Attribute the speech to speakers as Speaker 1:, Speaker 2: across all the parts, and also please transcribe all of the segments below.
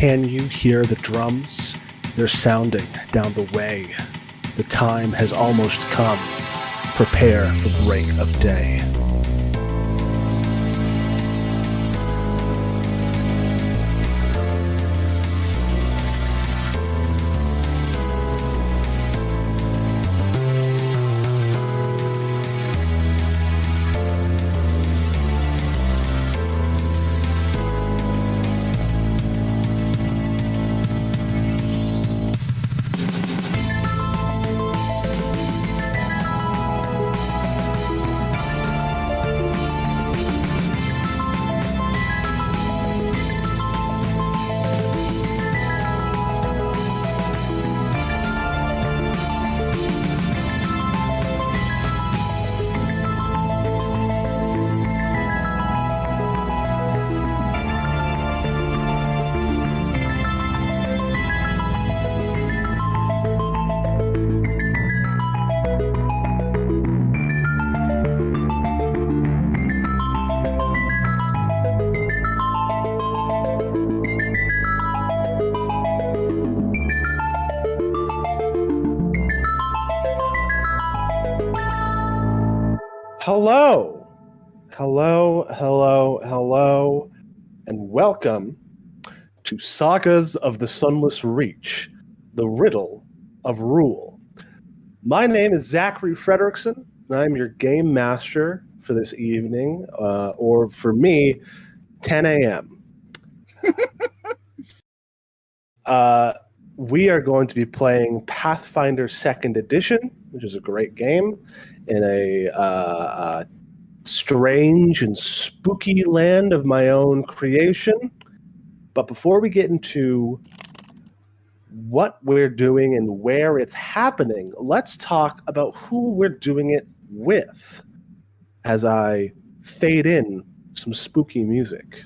Speaker 1: Can you hear the drums? They're sounding down the way. The time has almost come. Prepare for break of day. Hello, and welcome to Sagas of the Sunless Reach, the Riddle of Rule. My name is Zachary Frederickson, and I'm your game master for this evening, or for me, 10 a.m. We are going to be playing Pathfinder 2nd Edition, which is a great game, in a strange and spooky land of my own creation. But before we get into what we're doing and where it's happening, let's talk about who we're doing it with as I fade in some spooky music.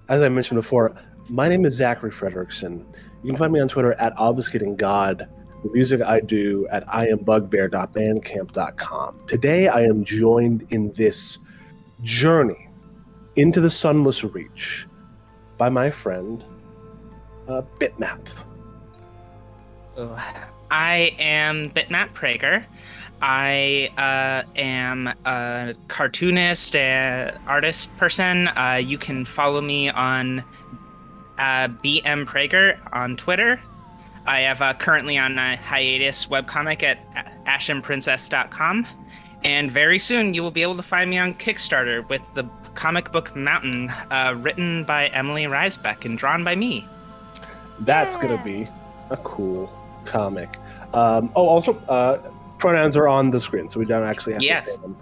Speaker 1: As I mentioned before, my name is Zachary Frederickson. You can find me on Twitter at obfuscatinggod. The music I do at iambugbear.bandcamp.com. Today I am joined in this journey into the Sunless Reach by my friend, Bitmap.
Speaker 2: I am Bitmap Prager. I am a cartoonist, artist person. You can follow me on BM Prager on Twitter. I have currently on a hiatus webcomic at ashenprincess.com. And very soon you will be able to find me on Kickstarter with the comic book Mountain, written by Emily Reisbeck and drawn by me.
Speaker 1: That's going to be a cool comic. Also, pronouns are on the screen, so we don't actually have to say them.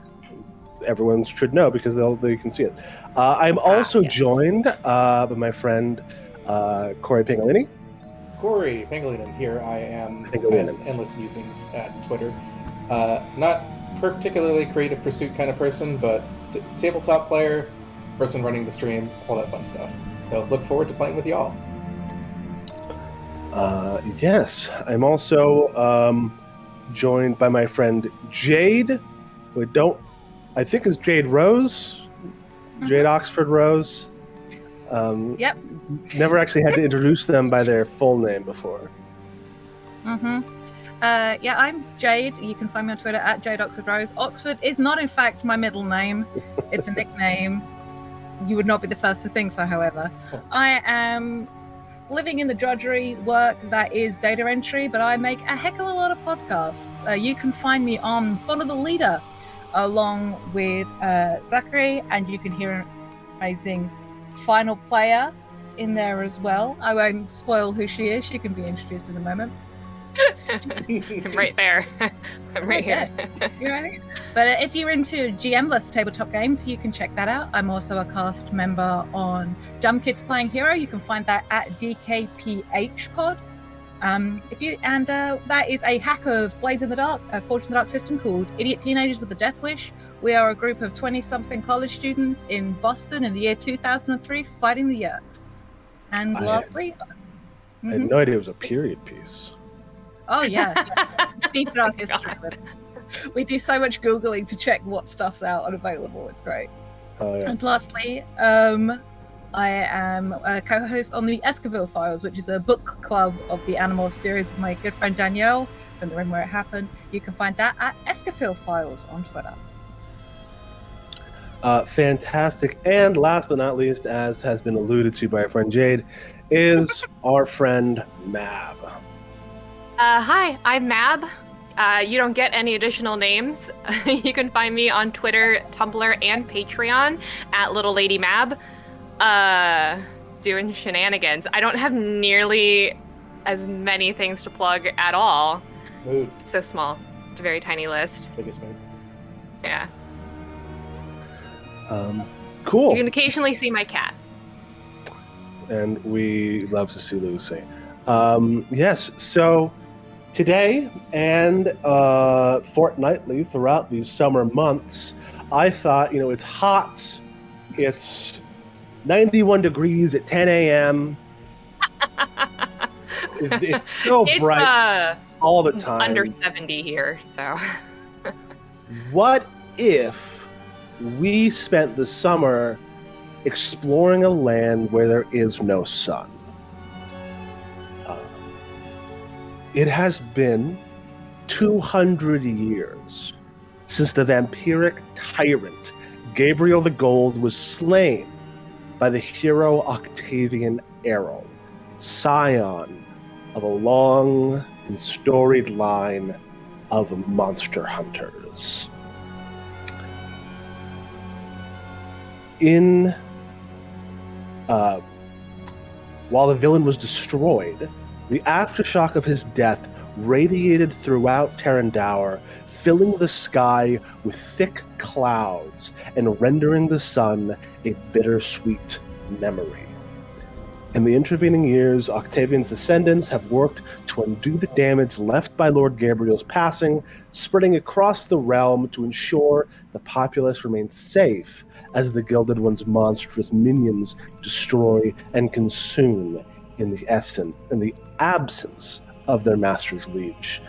Speaker 1: Everyone should know because they can see it. I'm also joined by my friend Corey Pingolini.
Speaker 3: Corey Pangolin here. I am at Endless Musings at Twitter. Not particularly creative pursuit kind of person, but tabletop player, person running the stream, all that fun stuff. So look forward to playing with y'all.
Speaker 1: Yes, I'm also joined by my friend Jade, who I think is Jade Rose, Jade Oxford Rose.
Speaker 4: Yep.
Speaker 1: Never actually had to introduce them by their full name before.
Speaker 4: Yeah, I'm Jade. You can find me on Twitter at Jade Oxford Rose. Oxford is not, in fact, my middle name. It's a nickname. You would not be the first to think so, however. I am living in the drudgery work that is data entry, but I make a heck of a lot of podcasts. You can find me on Follow the Leader, along with Zachary, and you can hear an amazing final player in there as well. I won't spoil who she is. She can be introduced in a moment.
Speaker 5: I'm right there. I'm right here.
Speaker 4: You ready? But if you're into GM-less tabletop games, you can check that out. I'm also a cast member on Dumb Kids Playing Hero. You can find that at DKPH Pod. That is a hack of Blades in the Dark, a Forge in the Dark system called Idiot Teenagers with a Death Wish. We are a group of 20-something college students in Boston in the year 2003 fighting the Yerks. And lastly...
Speaker 1: I had no idea it was a period piece.
Speaker 4: Oh, yeah. Deep dark history. We do so much Googling to check what stuff's out and available. It's great.
Speaker 1: Oh, yeah.
Speaker 4: And lastly, I am a co-host on the Esquivel Files, which is a book club of the Animorphs series with my good friend Danielle from The Room Where It Happened. You can find that at Esquivel Files on Twitter.
Speaker 1: Fantastic. And last but not least, as has been alluded to by our friend Jade, is our friend Mab.
Speaker 5: Hi, I'm Mab. You don't get any additional names. You can find me on Twitter, Tumblr, and Patreon at Little Lady Mab, doing shenanigans. I don't have nearly as many things to plug at all.
Speaker 3: Mood.
Speaker 5: It's so small. It's a very tiny list.
Speaker 3: Biggest mood.
Speaker 5: Yeah.
Speaker 1: Cool.
Speaker 5: You can occasionally see my cat.
Speaker 1: And we love to see Lucy. Yes, so today and fortnightly throughout these summer months, I thought, it's hot. It's 91 degrees at 10 a.m. It's so bright all the time.
Speaker 5: Under 70 here, so.
Speaker 1: What if we spent the summer exploring a land where there is no sun? It has been 200 years since the vampiric tyrant Gabriel the Gold was slain by the hero Octavian Errol, scion of a long and storied line of monster hunters. While the villain was destroyed, the aftershock of his death radiated throughout Tarandaur, filling the sky with thick clouds and rendering the sun a bittersweet memory. In the intervening years, Octavian's descendants have worked to undo the damage left by Lord Gabriel's passing, spreading across the realm to ensure the populace remains safe as the Gilded One's monstrous minions destroy and consume in the absence of their master's liege.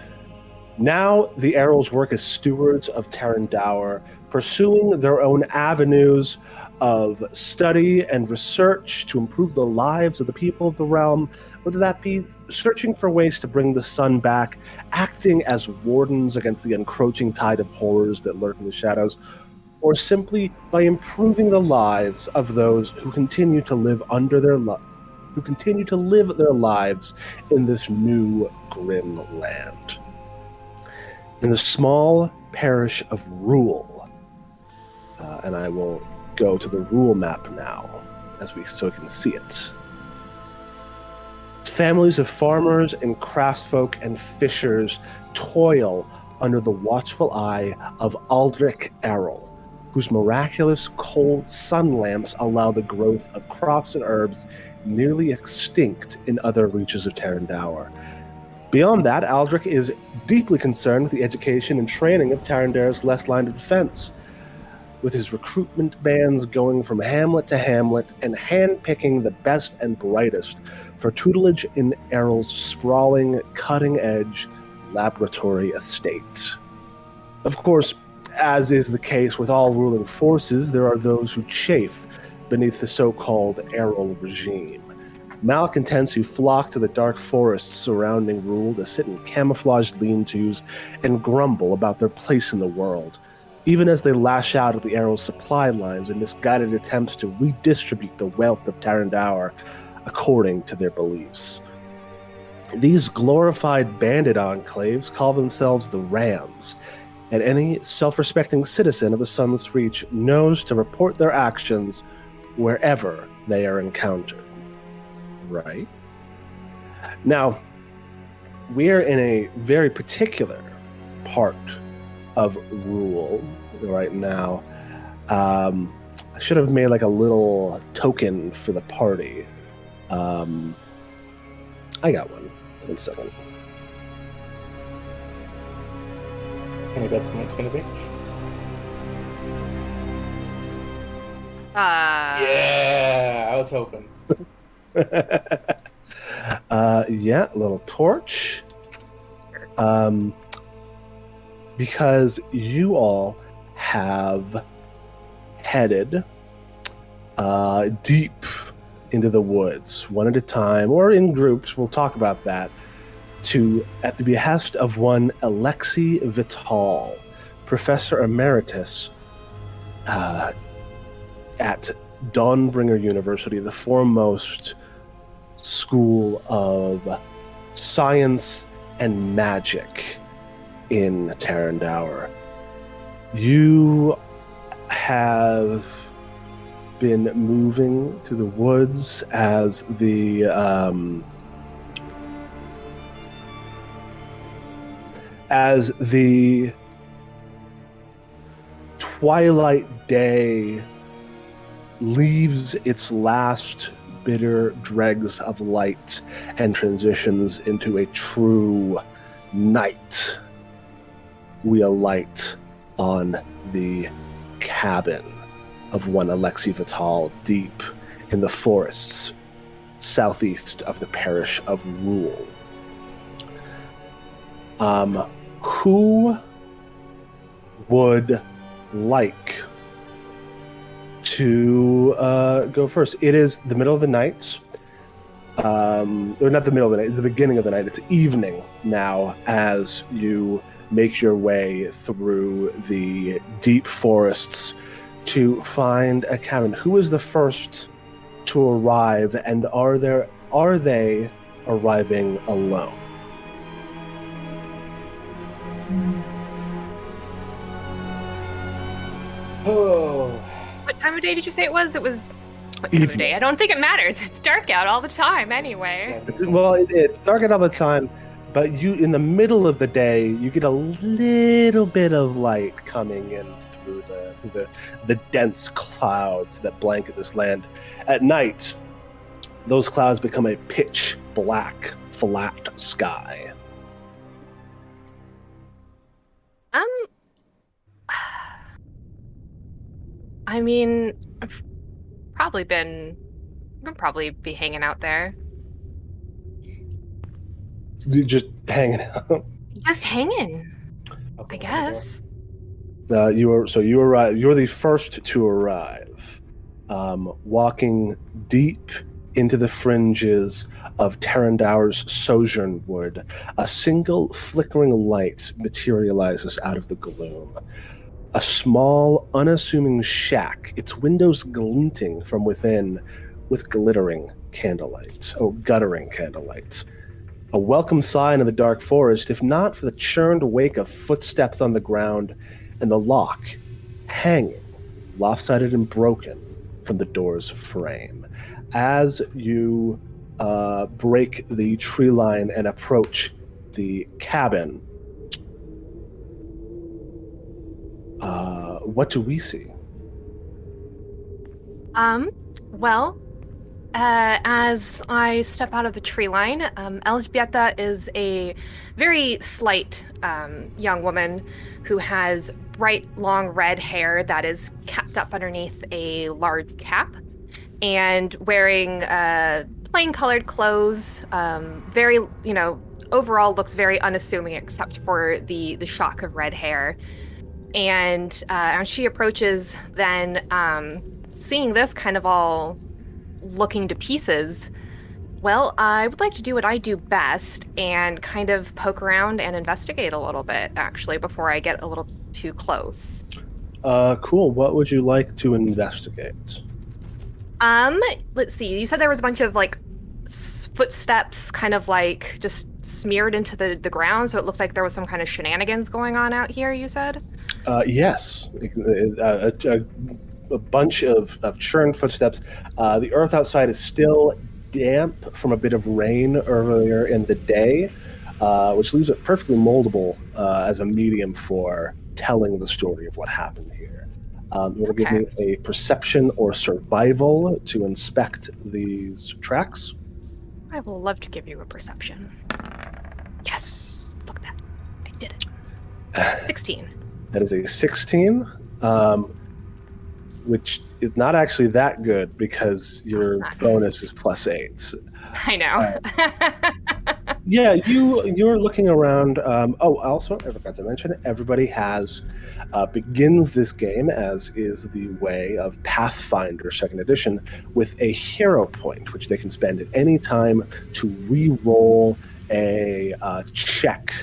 Speaker 1: Now, the Errol's work as stewards of Tarandaur, pursuing their own avenues of study and research to improve the lives of the people of the realm, whether that be searching for ways to bring the sun back, acting as wardens against the encroaching tide of horrors that lurk in the shadows, or simply by improving the lives of those who continue to live their lives in this new grim land. In the small parish of Ruel, and I will go to the Ruel map now, so we can see it. Families of farmers and craftsfolk and fishers toil under the watchful eye of Aldrich Errol, whose miraculous cold sun lamps allow the growth of crops and herbs nearly extinct in other reaches of Tarandaur. Beyond that, Aldrich is deeply concerned with the education and training of Tarandaur's last line of defense, with his recruitment bands going from hamlet to hamlet and hand-picking the best and brightest for tutelage in Errol's sprawling, cutting-edge laboratory estate. Of course, as is the case with all ruling forces, there are those who chafe beneath the so-called Errol regime. Malcontents who flock to the dark forests surrounding Ruel to sit in camouflaged lean-tos and grumble about their place in the world, even as they lash out at the Errol's supply lines in misguided attempts to redistribute the wealth of Tarandaur according to their beliefs. These glorified bandit enclaves call themselves the Rams, and any self-respecting citizen of the Sunless Reach knows to report their actions wherever they are encountered. Right? Now, we're in a very particular part of Ruel right now. I should have made like a little token for the party. I got one. 1 second.
Speaker 3: Any bets on what it's going to be? Yeah, I was hoping.
Speaker 1: Yeah, a little torch. Because you all have headed deep into the woods, one at a time, or in groups, we'll talk about that, at the behest of one Alexei Vital, Professor Emeritus at Dawnbringer University, the foremost school of science and magic in Tarandaur. You have been moving through the woods as the twilight day leaves its last bitter dregs of light and transitions into a true night. We alight on the cabin of one Alexei Vital deep in the forests southeast of the parish of Ruel. Who would like to go first? It is the middle of the night. Or not the middle of the night, the beginning of the night. It's evening now as you make your way through the deep forests to find a cabin. Who is the first to arrive, and are they arriving alone?
Speaker 3: Oh.
Speaker 5: What time of day did you say it was? It was what time of day? I don't think it matters. It's dark out all the time anyway.
Speaker 1: Well, it's dark out all the time, but you, in the middle of the day, you get a little bit of light coming in through the dense clouds that blanket this land. At night, those clouds become a pitch black, flat sky.
Speaker 5: I mean, I've probably be hanging out there.
Speaker 1: Just hanging out.
Speaker 5: Just hanging, I guess.
Speaker 1: You arrive. You're the first to arrive, walking deep into the fringes of Tarandaur's Sojourn Wood. A single flickering light materializes out of the gloom. A small, unassuming shack, its windows glinting from within with guttering candlelight. A welcome sign in the dark forest, if not for the churned wake of footsteps on the ground and the lock hanging, lopsided and broken, from the door's frame. As you break the tree line and approach the cabin, what do we see?
Speaker 5: Well, as I step out of the tree line, Elżbieta is a very slight young woman who has bright, long red hair that is capped up underneath a large cap, and wearing plain colored clothes. Very, overall looks very unassuming except for the shock of red hair. And as she approaches, then seeing this kind of all looking to pieces, well, I would like to do what I do best and kind of poke around and investigate a little bit, actually, before I get a little too close.
Speaker 1: Cool. What would you like to investigate?
Speaker 5: Let's see. You said there was a bunch of footsteps kind of just smeared into the ground, so it looks like there was some kind of shenanigans going on out here, you said?
Speaker 1: Yes. A bunch of churned footsteps. The earth outside is still damp from a bit of rain earlier in the day, which leaves it perfectly moldable as a medium for telling the story of what happened here. You want to give me a perception or survival to inspect these tracks?
Speaker 5: I will love to give you a perception. Yes, look at that. I did it. 16.
Speaker 1: That is a 16, which is not actually that good because your bonus is +8.
Speaker 5: I know.
Speaker 1: Yeah, you're looking around. Also, I forgot to mention, everybody has begins this game, as is the way of Pathfinder Second Edition, with a hero point, which they can spend at any time to re-roll a check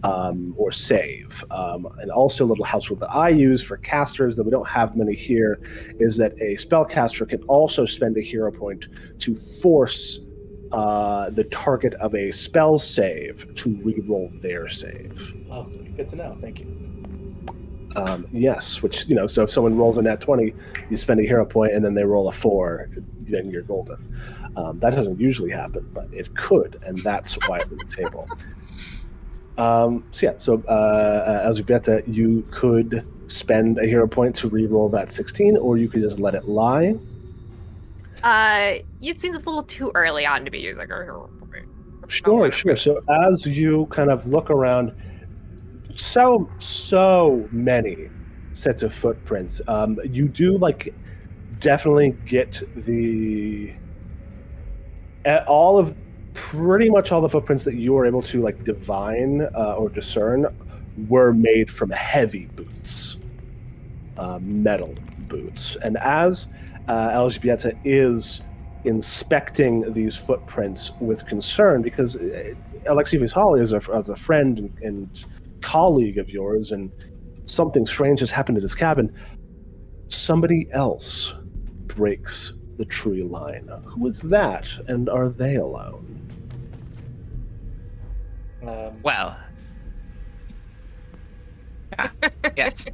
Speaker 1: or save. And also, a little house rule that I use for casters, that we don't have many here, is that a spellcaster can also spend a hero point to force the target of a spell save to re-roll their save.
Speaker 3: Lovely. Good to know. Thank you.
Speaker 1: Yes, which, so if someone rolls a nat 20, you spend a hero point, and then they roll a 4, then you're golden. That doesn't usually happen, but it could, and that's why it's on the table. Elzbieta, you could spend a hero point to re-roll that 16, or you could just let it lie.
Speaker 5: It seems a little too early on to be using a hero point.
Speaker 1: Sure. So as you kind of look around, so many sets of footprints. You do definitely get pretty much all the footprints that you were able to divine or discern were made from heavy boots, metal boots. And as Elzbieta is inspecting these footprints with concern, because Alexei Vital is a friend and colleague of yours, and something strange has happened at his cabin. Somebody else breaks the tree line. Who is that, and are they alone?
Speaker 2: Well. Yes.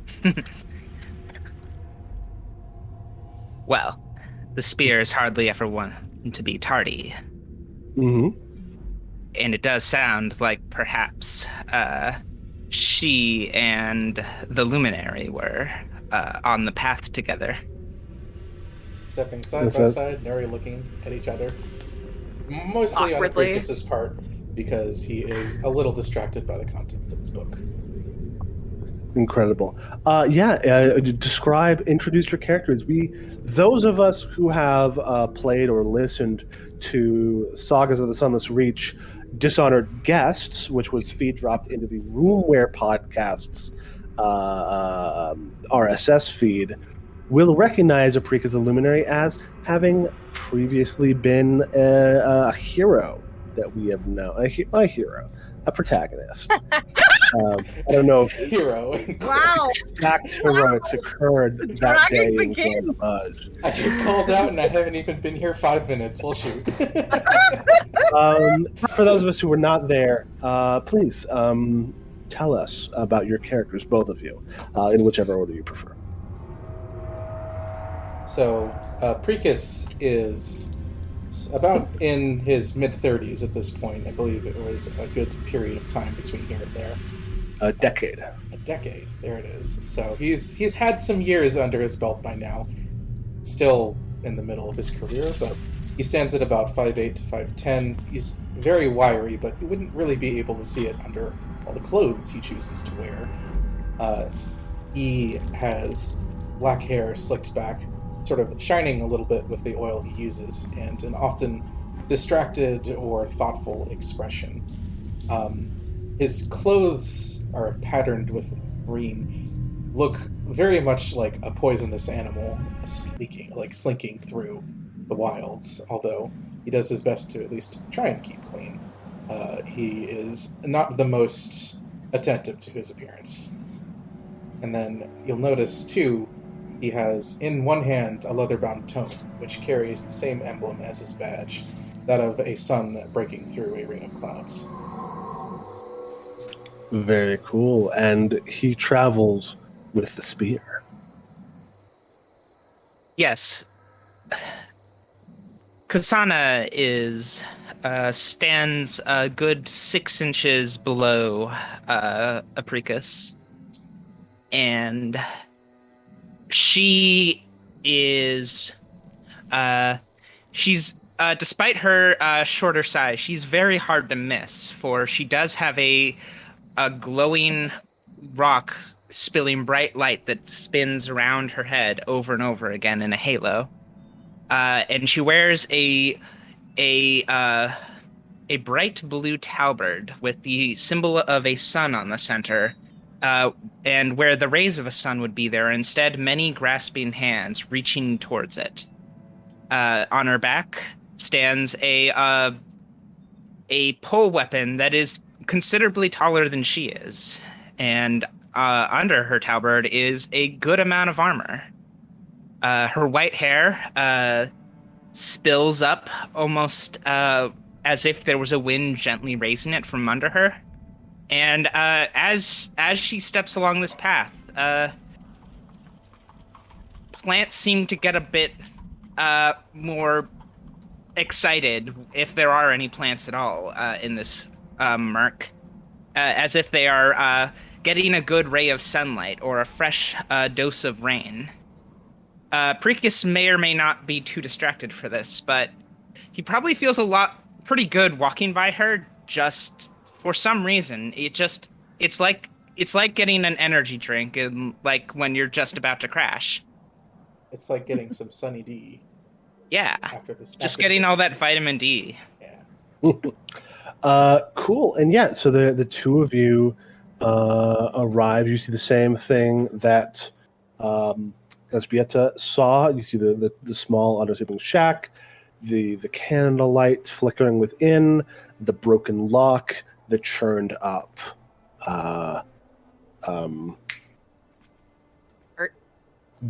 Speaker 2: Well, the spear is hardly ever one to be tardy.
Speaker 1: Mm-hmm.
Speaker 2: And it does sound like perhaps she and the luminary were on the path together.
Speaker 3: Stepping side by side, Neri looking at each other. Mostly on Precus's part, because he is a little distracted by the content of his book.
Speaker 1: Incredible. Introduce your characters. Those of us who have played or listened to Sagas of the Sunless Reach Dishonored Guests, which was feed dropped into the Roomware Podcast's RSS feed, will recognize Aprika's Luminary as having previously been a hero that we have known. A protagonist. I don't know if
Speaker 3: hero.
Speaker 4: Wow.
Speaker 1: Exact heroics occurred that day in Grand Mud.
Speaker 3: I get called out and I haven't even been here 5 minutes. Well, shoot.
Speaker 1: For those of us who were not there, please tell us about your characters, both of you, in whichever order you prefer.
Speaker 3: So, Precus is about in his mid-30s at this point. I believe it was a good period of time between here and there.
Speaker 1: A decade.
Speaker 3: There it is. So he's had some years under his belt by now. Still in the middle of his career, but he stands at about 5'8" to 5'10". He's very wiry, but you wouldn't really be able to see it under all the clothes he chooses to wear. He has black hair slicked back, sort of shining a little bit with the oil he uses, and an often distracted or thoughtful expression. His clothes are patterned with green, look very much like a poisonous animal slinking through the wilds, although he does his best to at least try and keep clean. He is not the most attentive to his appearance. And then you'll notice, too, he has in one hand a leather-bound tome, which carries the same emblem as his badge, that of a sun breaking through a ring of clouds.
Speaker 1: Very cool. And he travels with the spear.
Speaker 2: Yes. Kasana stands a good 6 inches below Apricus. And she is despite her shorter size, she's very hard to miss, for she does have a glowing rock spilling bright light that spins around her head over and over again in a halo. And she wears a a bright blue halberd with the symbol of a sun on the center, and where the rays of a sun would be, there are instead many grasping hands reaching towards it. On her back stands a pole weapon that is considerably taller than she is, and under her halberd is a good amount of armor. Her white hair spills up almost as if there was a wind gently raising it from under her. And as she steps along this path, plants seem to get a bit more excited, if there are any plants at all in this murk, as if they are getting a good ray of sunlight or a fresh dose of rain. Precus may or may not be too distracted for this, but he probably feels pretty good walking by her. Just for some reason, it's like getting an energy drink, and like when you're just about to crash.
Speaker 3: It's like getting some Sunny D.
Speaker 2: Yeah, just getting all that vitamin D.
Speaker 3: Yeah.
Speaker 1: Cool. And yeah, so the two of you arrive. You see the same thing that Elżbieta saw. You see the small undersleeping shack, the candlelight flickering within, the broken lock, the churned up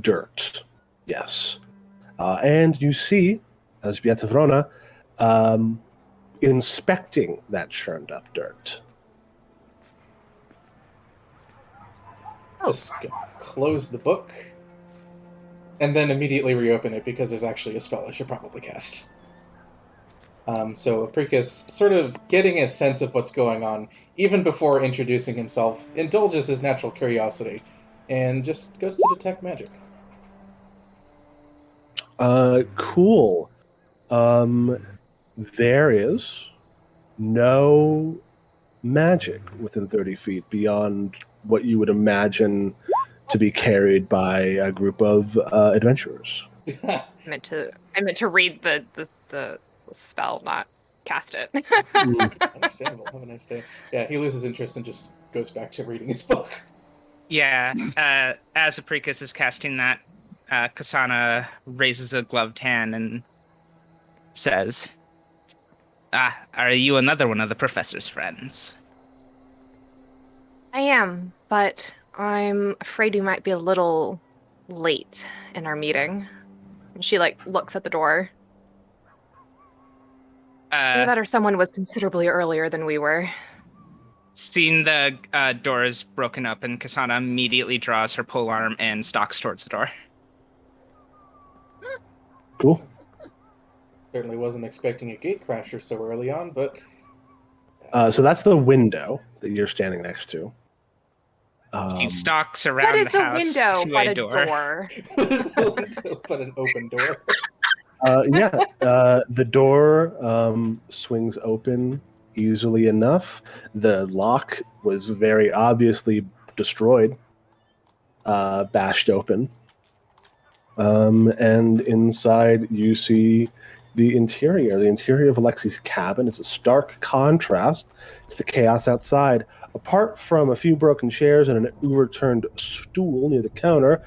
Speaker 1: dirt. Yes. And you see Elżbieta Wrona inspecting that churned up dirt.
Speaker 3: Just close the book and then immediately reopen it because there's actually a spell I should probably cast. So Precus, sort of getting a sense of what's going on, even before introducing himself, indulges his natural curiosity and just goes to detect magic.
Speaker 1: Cool. There is no magic within 30 feet beyond what you would imagine to be carried by a group of adventurers.
Speaker 5: I meant to read the spell, not cast it.
Speaker 3: Understandable. Have a nice day. Yeah, he loses interest and just goes back to reading his book.
Speaker 2: Yeah, as Precus is casting that, Kasana raises a gloved hand and says, are you another one of the professor's friends?
Speaker 5: I am, but I'm afraid we might be a little late in our meeting. And she looks at the door. Either that or someone was considerably earlier than we were.
Speaker 2: Seeing the doors broken up, and Kasana immediately draws her polearm and stalks towards the door.
Speaker 1: Cool.
Speaker 3: Certainly wasn't expecting a gate crasher so early on, but...
Speaker 1: So that's the window that you're standing next to.
Speaker 2: She stalks around the house
Speaker 5: window
Speaker 2: to
Speaker 5: but
Speaker 2: a
Speaker 5: a
Speaker 2: door.
Speaker 3: What is the window but an open door?
Speaker 1: The door swings open easily enough. The lock was very obviously destroyed, bashed open. And inside you see the interior. The interior of Alexi's cabin is a stark contrast to the chaos outside. Apart from a few broken chairs and an overturned stool near the counter,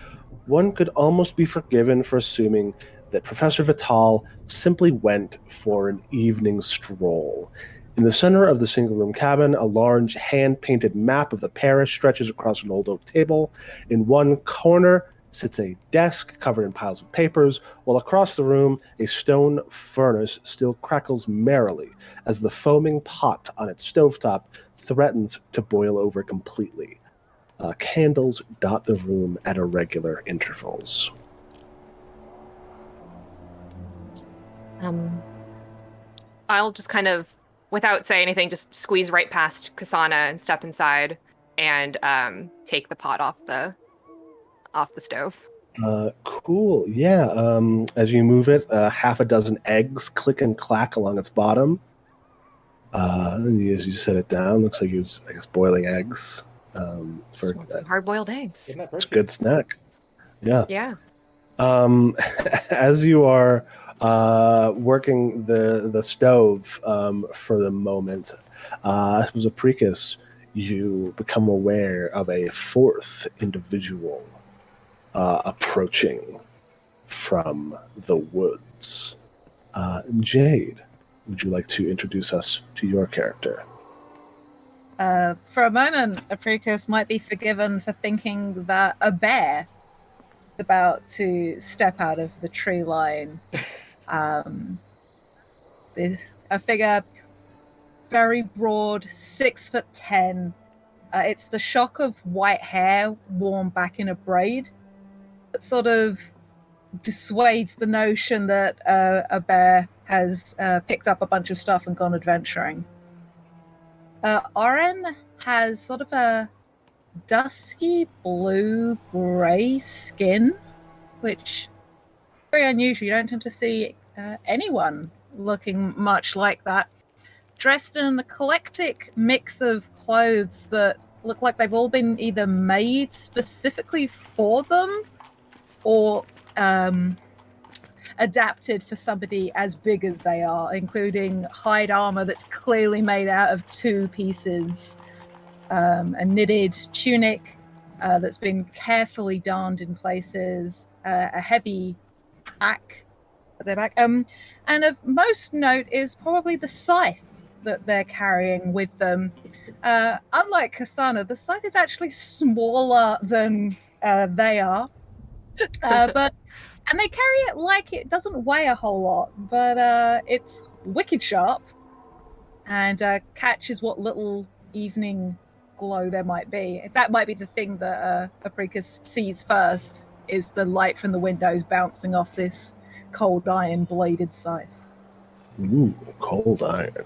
Speaker 1: one could almost be forgiven for assuming that Professor Vital simply went for an evening stroll. In the center of the single-room cabin, a large hand-painted map of the parish stretches across an old oak table. In one corner sits a desk covered in piles of papers, while across the room, a stone furnace still crackles merrily as the foaming pot on its stovetop threatens to boil over completely. Candles dot the room at irregular intervals.
Speaker 5: I'll just kind of, without saying anything, just squeeze right past Kasana and step inside and take the pot off the stove.
Speaker 1: Cool. Yeah. As you move it, half a dozen eggs click and clack along its bottom. As you set it down, looks like he was, I guess, boiling eggs.
Speaker 5: Want some hard-boiled eggs.
Speaker 1: It's a good snack. Yeah.
Speaker 5: Yeah.
Speaker 1: As you are working the stove for the moment. As a precus, you become aware of a fourth individual approaching from the woods. Jade, would you like to introduce us to your character?
Speaker 4: For a moment, Apricus might be forgiven for thinking that a bear is about to step out of the tree line. A figure very broad, 6'10". It's the shock of white hair worn back in a braid that sort of dissuades the notion that a bear has picked up a bunch of stuff and gone adventuring. Oren has sort of a dusky blue-grey skin, which is very unusual. You don't tend to see anyone looking much like that. Dressed in an eclectic mix of clothes that look like they've all been either made specifically for them or adapted for somebody as big as they are, including hide armor that's clearly made out of two pieces, a knitted tunic that's been carefully darned in places, a heavy pack at their back. And of most note is probably the scythe that they're carrying with them. Unlike Kasana, the scythe is actually smaller than they are. And they carry it like it doesn't weigh a whole lot, but it's wicked sharp and catches what little evening glow there might be. That might be the thing that Apricus sees first, is the light from the windows bouncing off this cold iron bladed scythe.
Speaker 1: Ooh, cold iron.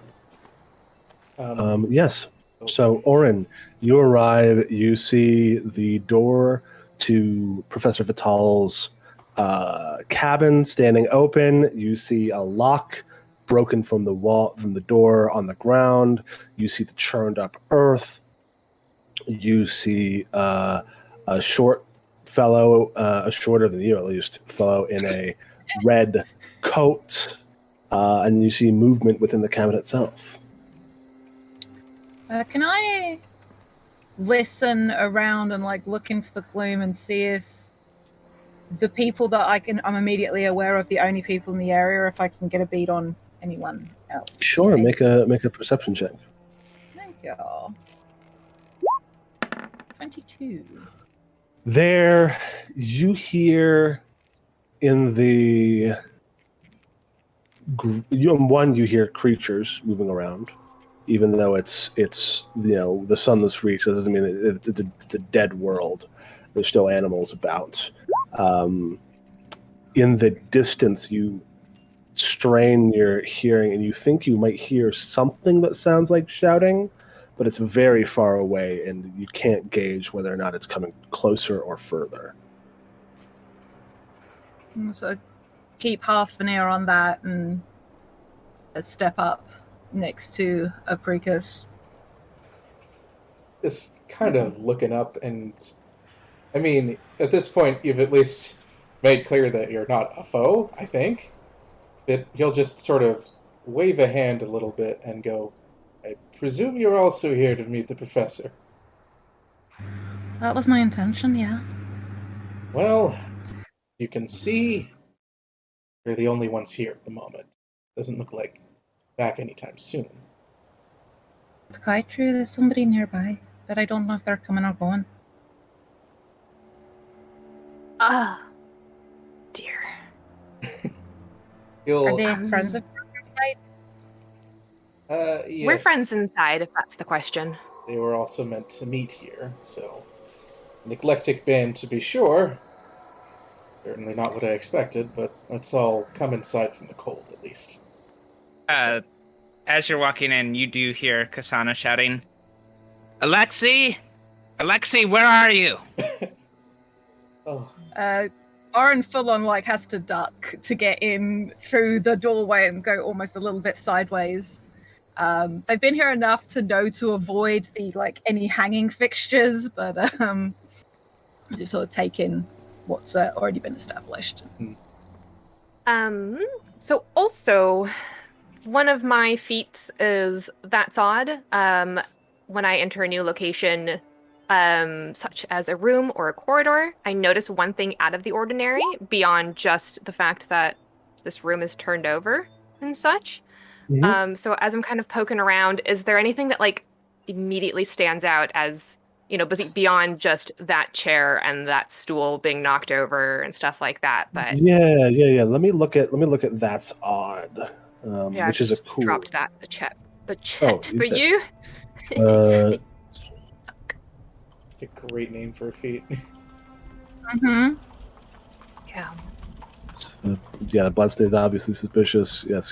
Speaker 1: Yes. So, Oren, you arrive, you see the door to Professor Vital's cabin standing open. You see a lock broken from the wall, from the door on the ground. You see the churned up earth. You see a short fellow, a shorter than you at least, fellow in a red coat, and you see movement within the cabin itself.
Speaker 4: Can I listen around and look into the gloom and see if the people that I'm immediately aware of, the only people in the area, if I can get a beat on anyone else?
Speaker 1: Sure, make a perception check.
Speaker 4: Thank you. 22.
Speaker 1: There, you hear in the you hear creatures moving around, even though it's the sunless reach. That doesn't mean it's a dead world. There's still animals about. In the distance, you strain your hearing, and you think you might hear something that sounds like shouting, but it's very far away, and you can't gauge whether or not it's coming closer or further.
Speaker 4: So keep half an ear on that and step up next to Apricus.
Speaker 3: Just kind of looking up, and I mean, at this point, you've at least made clear that you're not a foe, I think. He'll just sort of wave a hand a little bit and go, I presume you're also here to meet the professor.
Speaker 4: That was my intention, yeah.
Speaker 3: Well, you can see you're the only ones here at the moment. Doesn't look like back anytime soon.
Speaker 4: It's quite true, there's somebody nearby, but I don't know if they're coming or going.
Speaker 5: Ah, dear.
Speaker 4: Are they friends of inside?
Speaker 3: Yes.
Speaker 5: We're friends inside, if that's the question.
Speaker 3: They were also meant to meet here, so an eclectic band to be sure. Certainly not what I expected, but let's all come inside from the cold, at least.
Speaker 2: As you're walking in, you do hear Kasana shouting, Alexi, where are you?
Speaker 3: Oh.
Speaker 4: Oren full-on has to duck to get in through the doorway and go almost a little bit sideways. They've been here enough to know to avoid the any hanging fixtures, but just sort of take in what's already been established.
Speaker 5: So also, one of my feats is That's Odd. When I enter a new location, such as a room or a corridor, I notice one thing out of the ordinary beyond just the fact that this room is turned over and such.
Speaker 1: Mm-hmm.
Speaker 5: So as I'm kind of poking around, is there anything that like immediately stands out as, beyond just that chair and that stool being knocked over and stuff like that? But
Speaker 1: Yeah. Let me look at That's Odd,
Speaker 5: yeah,
Speaker 1: which is a
Speaker 5: just
Speaker 1: cool.
Speaker 5: dropped that the chat
Speaker 1: You
Speaker 5: for
Speaker 1: did.
Speaker 5: you.
Speaker 3: It's a great name for a feat.
Speaker 4: Mm-hmm.
Speaker 5: Yeah.
Speaker 1: Yeah, bloodstains obviously suspicious. Yes.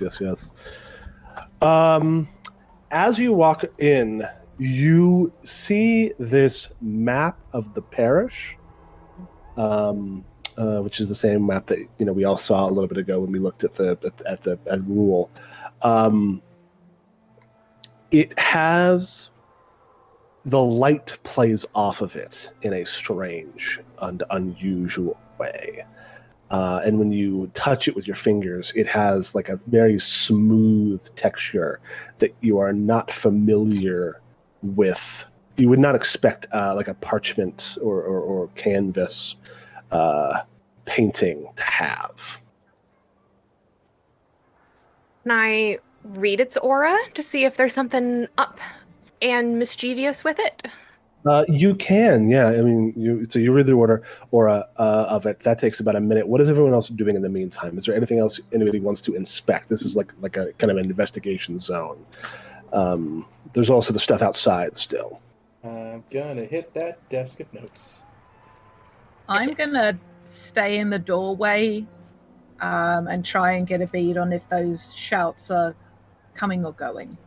Speaker 1: As you walk in, you see this map of the parish, which is the same map that we all saw a little bit ago when we looked at Rule. It has the light plays off of it in a strange and unusual way. And when you touch it with your fingers, it has like a very smooth texture that you are not familiar with. You would not expect like a parchment or canvas painting to have.
Speaker 5: Can I read its aura to see if there's something up and mischievous with it?
Speaker 1: You can, yeah. I mean, you read the aura of it. That takes about a minute. What is everyone else doing in the meantime? Is there anything else anybody wants to inspect? This is like a kind of an investigation zone. There's also the stuff outside still.
Speaker 3: I'm gonna hit that desk of notes.
Speaker 4: I'm gonna stay in the doorway and try and get a bead on if those shouts are coming or going.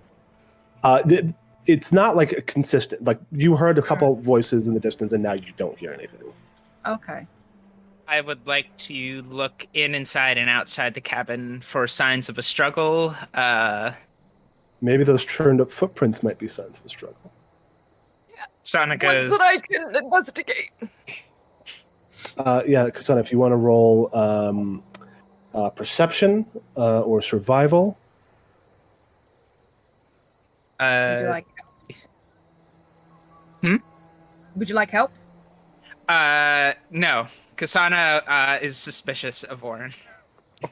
Speaker 1: It's not like a consistent. Like you heard a couple voices in the distance, and now you don't hear anything.
Speaker 4: Okay.
Speaker 2: I would like to look inside and outside the cabin for signs of a struggle.
Speaker 1: Maybe those turned up footprints might be signs of a struggle.
Speaker 2: Sana goes.
Speaker 5: Ones that I can investigate.
Speaker 1: Yeah, Kasana, if you want to roll perception or survival.
Speaker 4: Would you like help? Would you like help?
Speaker 2: No. Kasana is suspicious of Orin.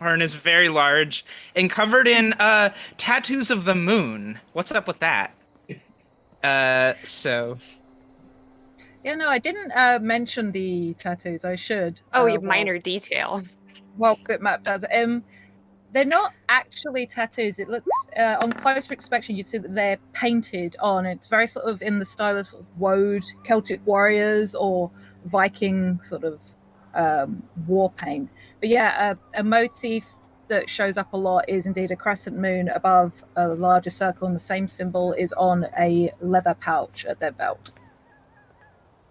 Speaker 2: Orin is very large and covered in tattoos of the moon. What's up with that? So.
Speaker 4: Yeah, no, I didn't mention the tattoos. I should.
Speaker 5: Oh, you minor detail.
Speaker 4: Well, Bitmap does. They're not actually tattoos. It looks on closer inspection, you'd see that they're painted on. It's very sort of in the style of, sort of woad, Celtic warriors, or Viking sort of war paint. But yeah, a motif that shows up a lot is indeed a crescent moon above a larger circle, and the same symbol is on a leather pouch at their belt.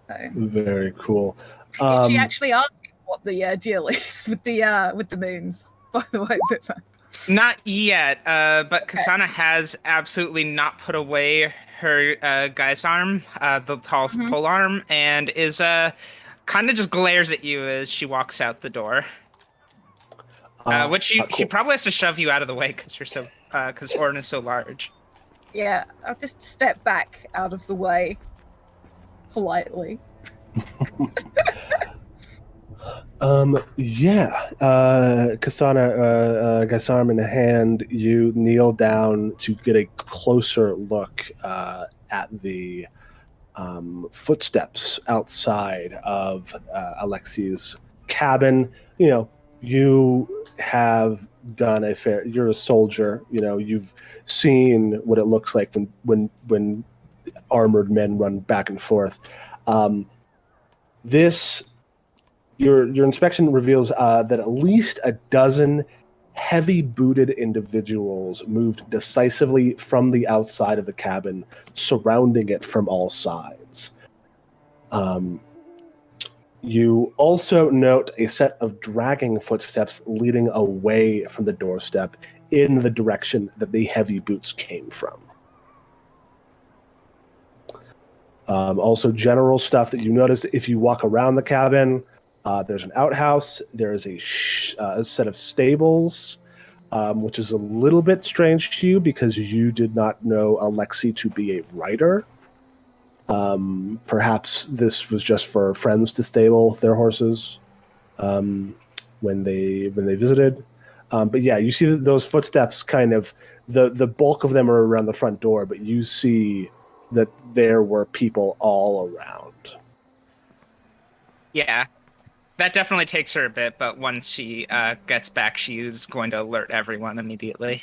Speaker 4: So,
Speaker 1: very cool.
Speaker 4: did she actually ask you what the deal is with the moons? By the way, Bitmap.
Speaker 2: Not yet, but Kasana has absolutely not put away her guy's arm, the tall pole arm, and is kind of just glares at you as she walks out the door. Which she probably has to shove you out of the way because Orin is so large.
Speaker 4: Yeah, I'll just step back out of the way politely.
Speaker 1: Kasana, guy's arm in hand, you kneel down to get a closer look at the footsteps outside of Alexi's cabin. You have done you're a soldier, you've seen what it looks like when armored men run back and forth. Your inspection reveals that at least a dozen heavy-booted individuals moved decisively from the outside of the cabin, surrounding it from all sides. You also note a set of dragging footsteps leading away from the doorstep in the direction that the heavy boots came from. Also, general stuff that you notice if you walk around the cabin. There's an outhouse. There is a set of stables, which is a little bit strange to you because you did not know Alexi to be a rider. Perhaps this was just for friends to stable their horses when they visited. But yeah, you see those footsteps kind of, the bulk of them are around the front door, but you see that there were people all around.
Speaker 2: Yeah, that definitely takes her a bit, but once she gets back, she's going to alert everyone immediately.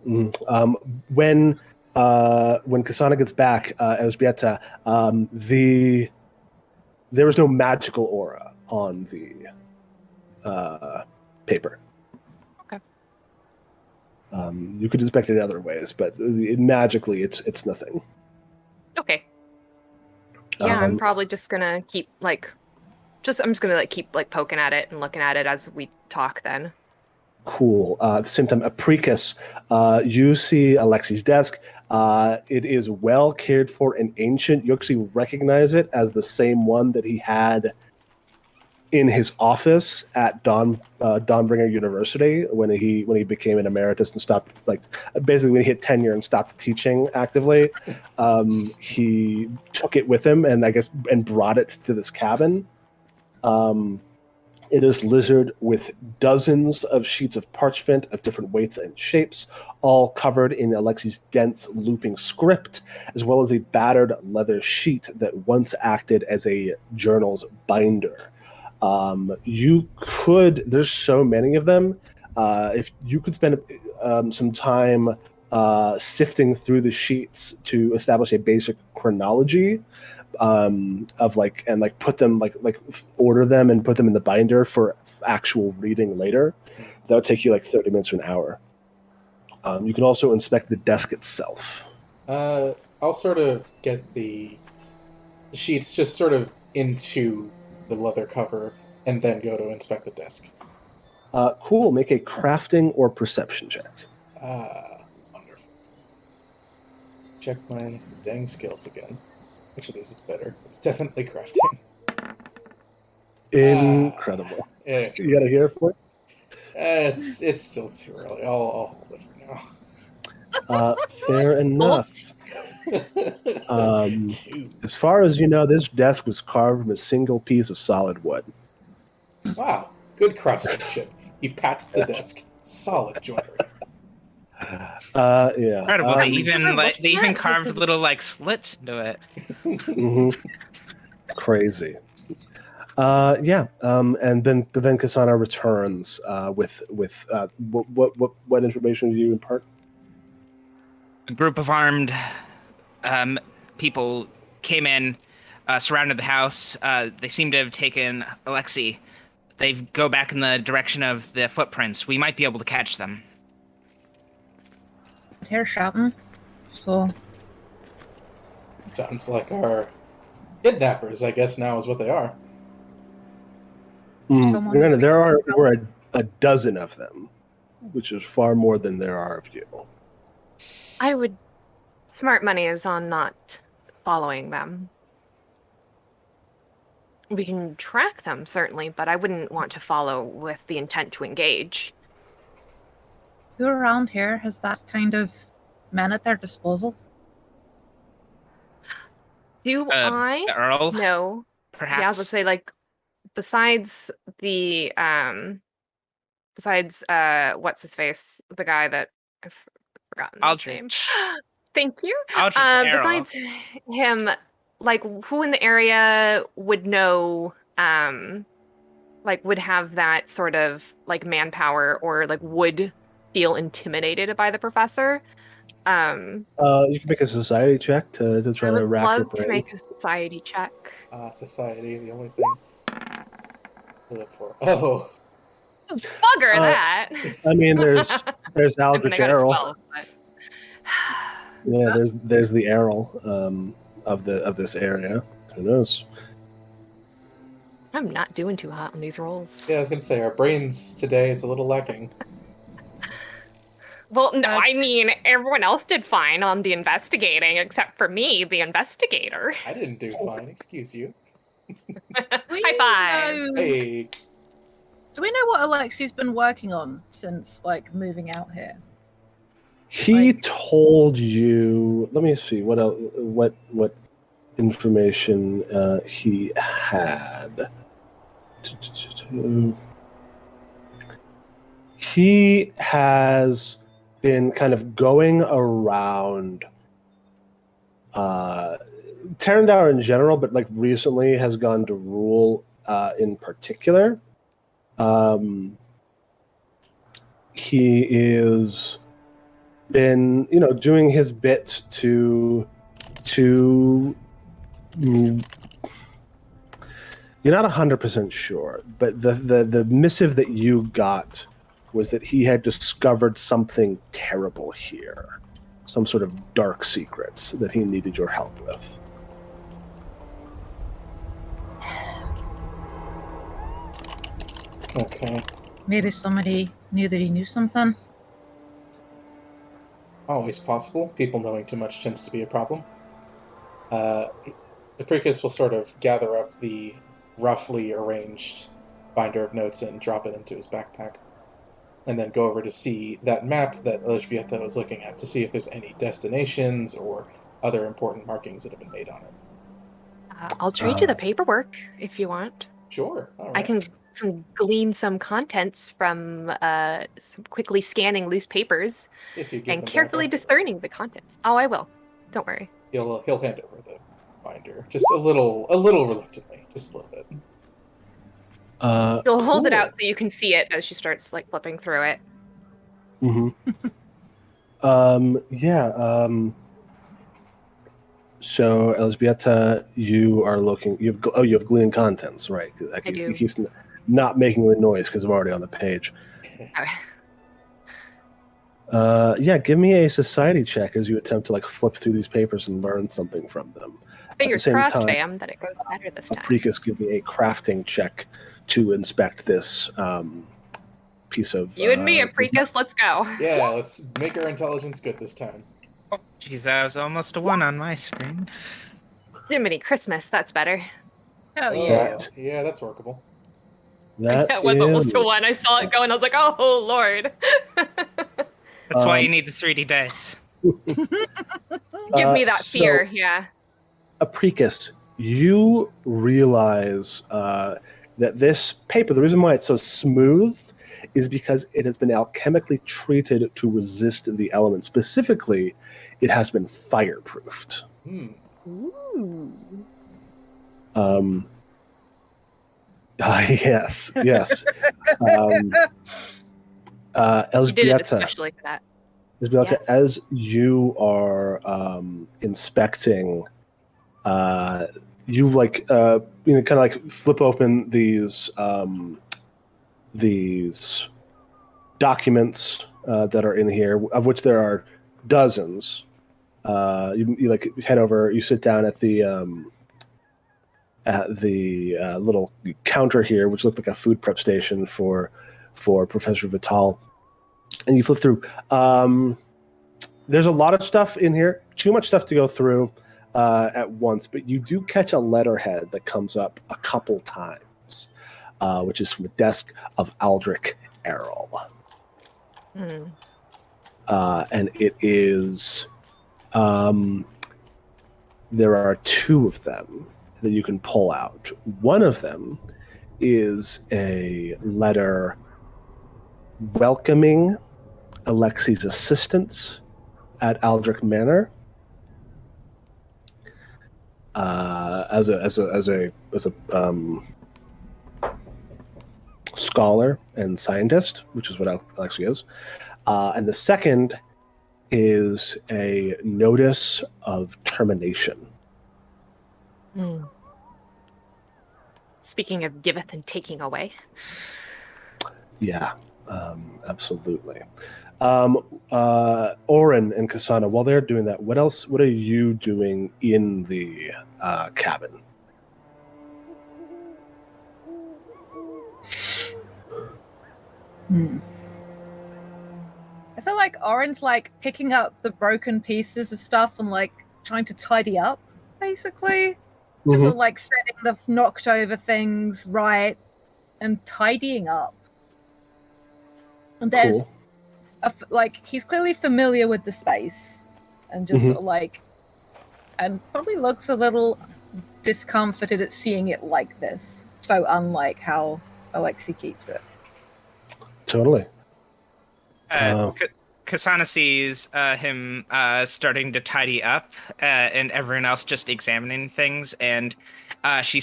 Speaker 1: When Kasana gets back, Elżbieta, there was no magical aura on the paper.
Speaker 5: Okay.
Speaker 1: You could inspect it in other ways, but magically, it's nothing.
Speaker 5: Okay. Yeah, I'm probably just gonna keep I'm just gonna keep poking at it and looking at it as we talk then.
Speaker 1: Cool. At the same time, Apricus, you see Alexi's desk. It is well cared for and ancient. You actually recognize it as the same one that he had in his office at Dawnbringer University when he became an emeritus and stopped, basically when he hit tenure and stopped teaching actively. He took it with him and brought it to this cabin. It is littered with dozens of sheets of parchment of different weights and shapes, all covered in Alexi's dense looping script, as well as a battered leather sheet that once acted as a journal's binder. There's so many of them. If you could spend some time sifting through the sheets to establish a basic chronology of put them order them and put them in the binder for actual reading later, that would take you 30 minutes to an hour. You can also inspect the desk itself.
Speaker 3: I'll sort of get the sheets just sort of into the leather cover and then go to inspect the desk.
Speaker 1: Cool. Make a crafting or perception check.
Speaker 3: Wonderful. Check my dang skills again. Actually, this is better. It's definitely crafting.
Speaker 1: Incredible. You got to hear it for it?
Speaker 3: It's still too early. I'll hold it for now.
Speaker 1: Fair enough. As far as you know, this desk was carved from a single piece of solid wood.
Speaker 3: Wow, good craftsmanship. He pats the desk. Solid joinery.
Speaker 1: Yeah.
Speaker 2: Incredible. They even carved little slits into it.
Speaker 1: Mm-hmm. Crazy. Yeah. And then Kasana returns with what information do you impart?
Speaker 2: A group of armed people came in, surrounded the house. They seem to have taken Alexi. They go back in the direction of the footprints. We might be able to catch them.
Speaker 4: They're shouting, so...
Speaker 3: Sounds like our kidnappers, I guess now is what they are.
Speaker 1: There were a dozen of them, which is far more than there are of you.
Speaker 5: Smart money is on not following them. We can track them, certainly, but I wouldn't want to follow with the intent to engage.
Speaker 4: Who around here has that kind of men at their disposal?
Speaker 5: Do I?
Speaker 2: The Earl?
Speaker 5: No.
Speaker 2: Perhaps.
Speaker 5: Yeah, I was going to say, besides the, what's his face? The guy that I've forgotten his name. Thank you. Besides him, who in the area would know, would have that sort of, manpower or, would feel intimidated by the professor?
Speaker 1: You can make a society check to try to rack your brain.
Speaker 5: I would love to make a society check.
Speaker 3: Society, the only thing to look for. Oh.
Speaker 5: Bugger that.
Speaker 1: I mean, there's Aldrich Errol.
Speaker 5: 12, but...
Speaker 1: Yeah, there's the Errol of this area. Who knows?
Speaker 5: I'm not doing too hot on these rolls.
Speaker 3: Yeah, I was gonna say our brains today is a little lacking.
Speaker 5: Well, no, I mean everyone else did fine on the investigating, except for me, the investigator.
Speaker 3: I didn't do fine. Excuse you.
Speaker 5: High five.
Speaker 3: Hey.
Speaker 4: Do we know what Alexi's been working on since moving out here?
Speaker 1: He told you. Let me see what else, what information he had. He has been kind of going around Tarandaur in general, but recently has gone to Rule in particular. He is been doing his bit to you're not 100% sure, but the missive that you got was that he had discovered something terrible here, some sort of dark secrets that he needed your help with.
Speaker 3: Okay.
Speaker 4: Maybe somebody knew that he knew something.
Speaker 3: Always possible. People knowing too much tends to be a problem. Apricus will sort of gather up the roughly arranged binder of notes and drop it into his backpack. And then go over to see that map that Elizabeth was looking at to see if there's any destinations or other important markings that have been made on it.
Speaker 5: I'll trade you the paperwork if you want.
Speaker 3: Sure. All right.
Speaker 5: I can glean some contents from some quickly scanning loose papers and carefully discerning the contents. Oh, I will. Don't worry.
Speaker 3: He'll hand over the binder, just a little reluctantly, just a little bit.
Speaker 5: She'll hold it out so you can see it as she starts flipping through it.
Speaker 1: Yeah. So, Elzbieta, you are looking. You have glean contents, right?
Speaker 5: I do.
Speaker 1: He keeps not making the noise because I'm already on the page. Yeah, give me a society check as you attempt to flip through these papers and learn something from them.
Speaker 5: Fingers crossed, fam, that it goes better this time.
Speaker 1: Apricus, give me a crafting check to inspect this piece of.
Speaker 5: You and me, Apricus, let's go.
Speaker 3: Yeah, let's make our intelligence good this time.
Speaker 2: Oh, geez, that was almost a 1 on my screen.
Speaker 5: Jiminy Christmas, that's better.
Speaker 4: Oh, yeah.
Speaker 3: Yeah, that's workable.
Speaker 5: That was almost a 1. I saw it go and I was like, oh, Lord.
Speaker 2: That's why you need the 3D dice.
Speaker 5: Give me that fear, yeah.
Speaker 1: Apricus, you realize that this paper, the reason why it's so smooth is because it has been alchemically treated to resist the elements. Specifically, it has been fireproofed.
Speaker 5: Ooh.
Speaker 1: Yes.
Speaker 5: You did it especially for that.
Speaker 1: Elzbieta, yes. As you are inspecting, you kind of flip open these documents that are in here, of which there are dozens. You head over, you sit down at the little counter here, which looked like a food prep station for Professor Vital, and you flip through. There's a lot of stuff in here, too much stuff to go through at once, but you do catch a letterhead that comes up a couple times, which is from the desk of Aldrich Errol. And it is, there are 2 of them that you can pull out. One of them is a letter welcoming Alexi's assistance at Aldrich Manor as a scholar and scientist, which is what Alexi is. And the second is a notice of termination.
Speaker 5: Speaking of giveth and taking away.
Speaker 1: Yeah, absolutely. Oren and Kasana, while they're doing that, what are you doing in the cabin?
Speaker 4: I feel like Oren's picking up the broken pieces of stuff and trying to tidy up, basically. Just sort of like setting the knocked over things right and tidying up. And there's he's clearly familiar with the space and just sort of like, and probably looks a little discomforted at seeing it like this. So unlike how Alexei keeps it.
Speaker 1: Totally.
Speaker 2: Kasana sees him starting to tidy up, and everyone else just examining things, and she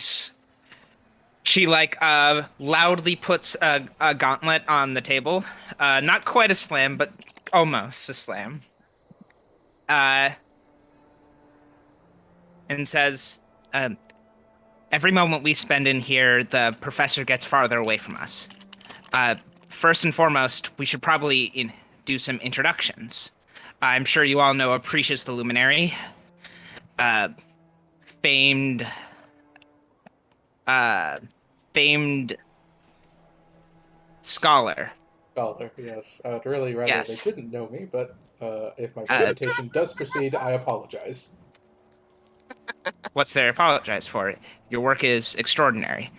Speaker 2: loudly puts a gauntlet on the table. Not quite a slam, but almost a slam. And says, every moment we spend in here, the professor gets farther away from us. First and foremost, we should probably do some introductions. I'm sure you all know Apprecious the Luminary, famed scholar.
Speaker 3: Scholar, yes. I'd really rather
Speaker 2: Yes.
Speaker 3: they didn't know me, but if my reputation does proceed, I apologize.
Speaker 2: What's there to apologize for? Your work is extraordinary.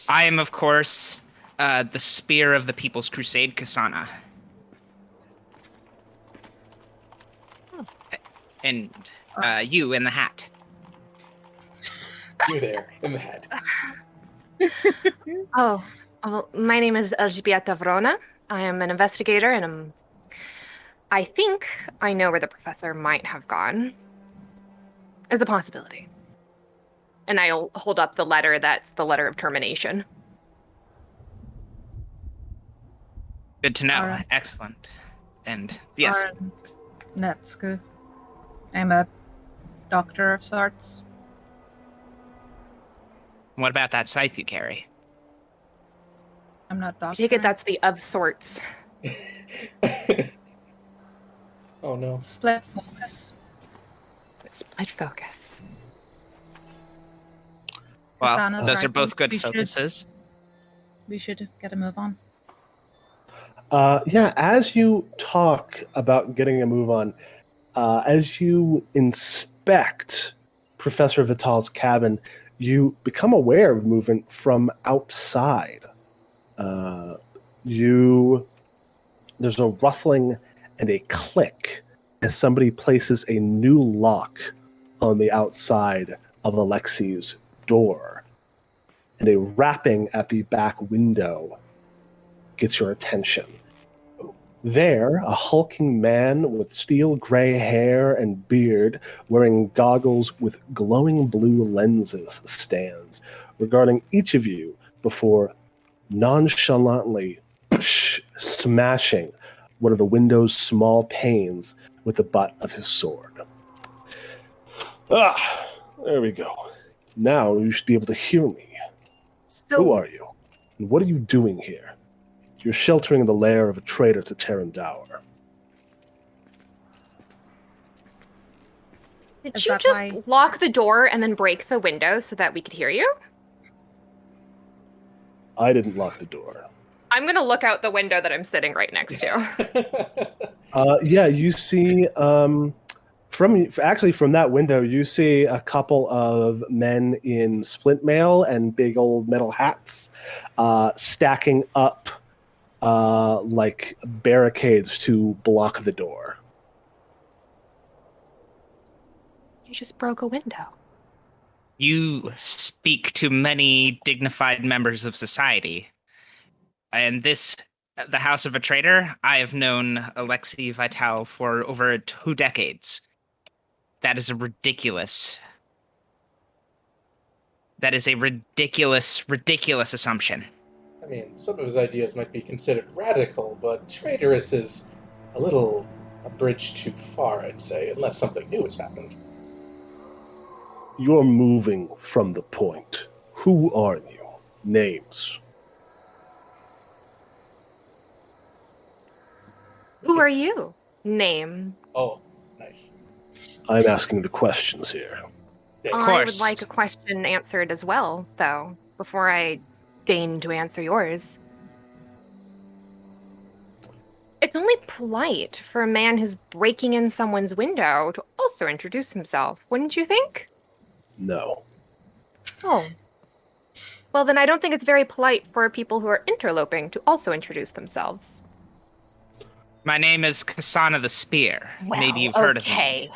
Speaker 2: I am, of course, the Spear of the People's Crusade, Kasana. And you in the hat.
Speaker 3: You there, in the hat.
Speaker 5: Oh, well, my name is Elżbieta Vrona. I am an investigator, and I think I know where the professor might have gone. There's a possibility. And I'll hold up the letter that's the letter of termination.
Speaker 2: Good to know.
Speaker 4: Alright.
Speaker 2: Excellent. And yes.
Speaker 4: That's good. I'm a doctor of sorts.
Speaker 2: What about that scythe you carry?
Speaker 4: I'm not
Speaker 5: I
Speaker 4: doctor.
Speaker 5: take it that's the of sorts.
Speaker 3: Oh no.
Speaker 4: Split focus.
Speaker 5: Split focus.
Speaker 2: Well,
Speaker 4: Kasana's
Speaker 2: those are
Speaker 4: right.
Speaker 2: both good
Speaker 4: We should-
Speaker 2: focuses.
Speaker 4: We should get a move on.
Speaker 1: Yeah, as you talk about getting a move on, as you inspect Professor Vital's cabin, you become aware of movement from outside. There's a rustling and a click as somebody places a new lock on the outside of Alexei's door. And a rapping at the back window gets your attention. There, a hulking man with steel gray hair and beard, wearing goggles with glowing blue lenses, stands, regarding each of you before nonchalantly smashing one of the window's small panes with the butt of his sword. Ah, there we go. Now you should be able to hear me.
Speaker 5: So,
Speaker 1: Who are you? And what are you doing here? You're sheltering in the lair of a traitor to Tarandaur.
Speaker 5: did
Speaker 4: Is
Speaker 5: you
Speaker 4: that
Speaker 5: just
Speaker 4: why-
Speaker 5: lock the door and then break the window so that we could hear you?
Speaker 1: I didn't lock the door.
Speaker 5: I'm going to look out the window that I'm sitting right next to.
Speaker 1: Yeah, you see, from that window, you see a couple of men in splint mail and big old metal hats stacking up like barricades to block the door.
Speaker 5: You just broke a window.
Speaker 2: You speak to many dignified members of society. And the House of a Traitor, I have known Alexei Vital for over 2 decades. That is a ridiculous assumption.
Speaker 3: I mean, some of his ideas might be considered radical, but traitorous is a bridge too far, I'd say, unless something new has happened.
Speaker 1: You're moving from the point. Who are you? Names.
Speaker 5: Who are you? Name.
Speaker 3: Oh, nice.
Speaker 1: I'm asking the questions here.
Speaker 2: Of
Speaker 5: I would
Speaker 2: course.
Speaker 5: like a question answered as well, though, before I deign to answer yours. It's only polite for a man who's breaking in someone's window to also introduce himself, wouldn't you think?
Speaker 1: No.
Speaker 5: Oh. Well, then I don't think it's very polite for people who are interloping to also introduce themselves.
Speaker 2: My name is Kasana the Spear. Maybe you've heard of me.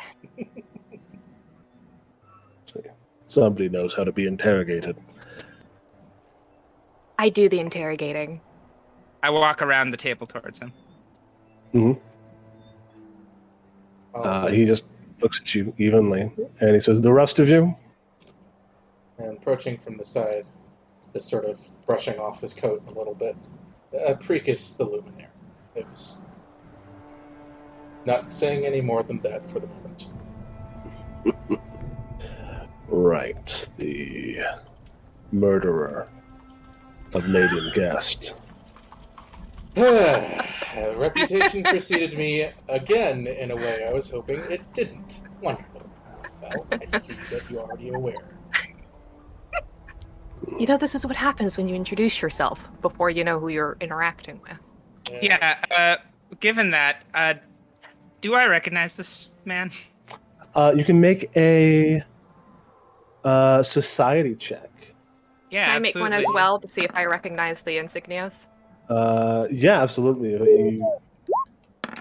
Speaker 1: Somebody knows how to be interrogated.
Speaker 5: I do the interrogating.
Speaker 2: I walk around the table towards him.
Speaker 1: He just looks at you evenly, and he says, "The rest of you?"
Speaker 3: And approaching from the side, just sort of brushing off his coat a little bit. Precus the Luminary. It's not saying any more than that for the moment.
Speaker 1: Right, the murderer of Maiden Guest.
Speaker 3: Reputation preceded me again in a way I was hoping it didn't. Wonderful. Well, I see that you're already aware.
Speaker 5: You know, this is what happens when you introduce yourself before you know who you're interacting with.
Speaker 2: Yeah, given that, do I recognize this man?
Speaker 1: You can make a society check.
Speaker 2: Yeah,
Speaker 5: Can I make one as well to see if I recognize the insignias?
Speaker 1: Yeah, absolutely. You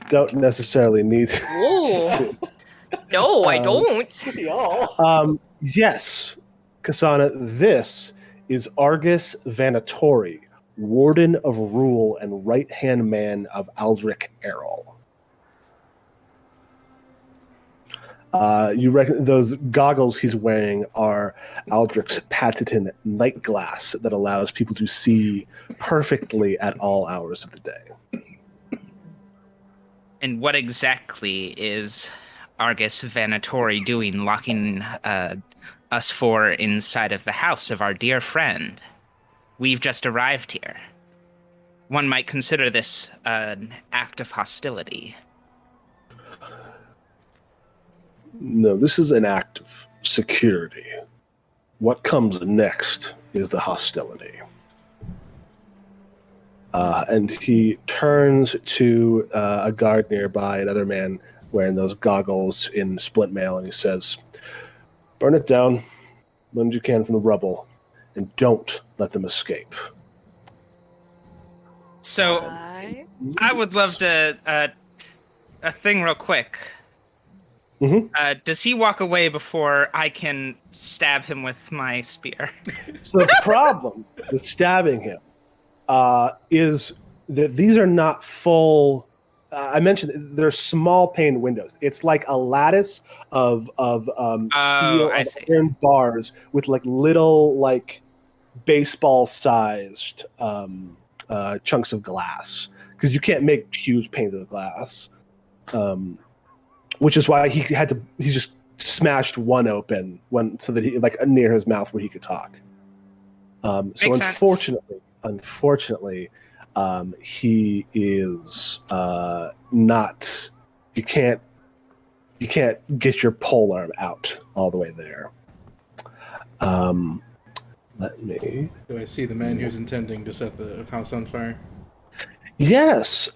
Speaker 1: don't necessarily need to.
Speaker 5: No, I don't.
Speaker 1: Yes, Kasana, this is Argus Vanatori, Warden of Rule and right-hand man of Aldrich Errol. You reckon those goggles he's wearing are Aldrich's patented night glass that allows people to see perfectly at all hours of the day.
Speaker 2: And what exactly is Argus Vanatori doing, locking us four inside of the house of our dear friend? We've just arrived here. One might consider this an act of hostility.
Speaker 1: No, this is an act of security. What comes next is the hostility. And he turns to a guard nearby, another man wearing those goggles in splint mail, and he says, "Burn it down, lend you can from the rubble, and don't let them escape."
Speaker 2: So, I would love to, a thing real quick.
Speaker 1: Mm-hmm.
Speaker 2: Does he walk away before I can stab him with my spear?
Speaker 1: So the problem with stabbing him is that these are not full. I mentioned they're small pane windows. It's like a lattice of steel and iron bars with like little like baseball-sized chunks of glass, because you can't make huge panes of glass. Which is why he just smashed one open so that he like near his mouth where he could talk. So unfortunately, he is not. You can't get your pole arm out all the way there. Let me.
Speaker 3: Do I see the man who's intending to set the house on fire?
Speaker 1: Yes.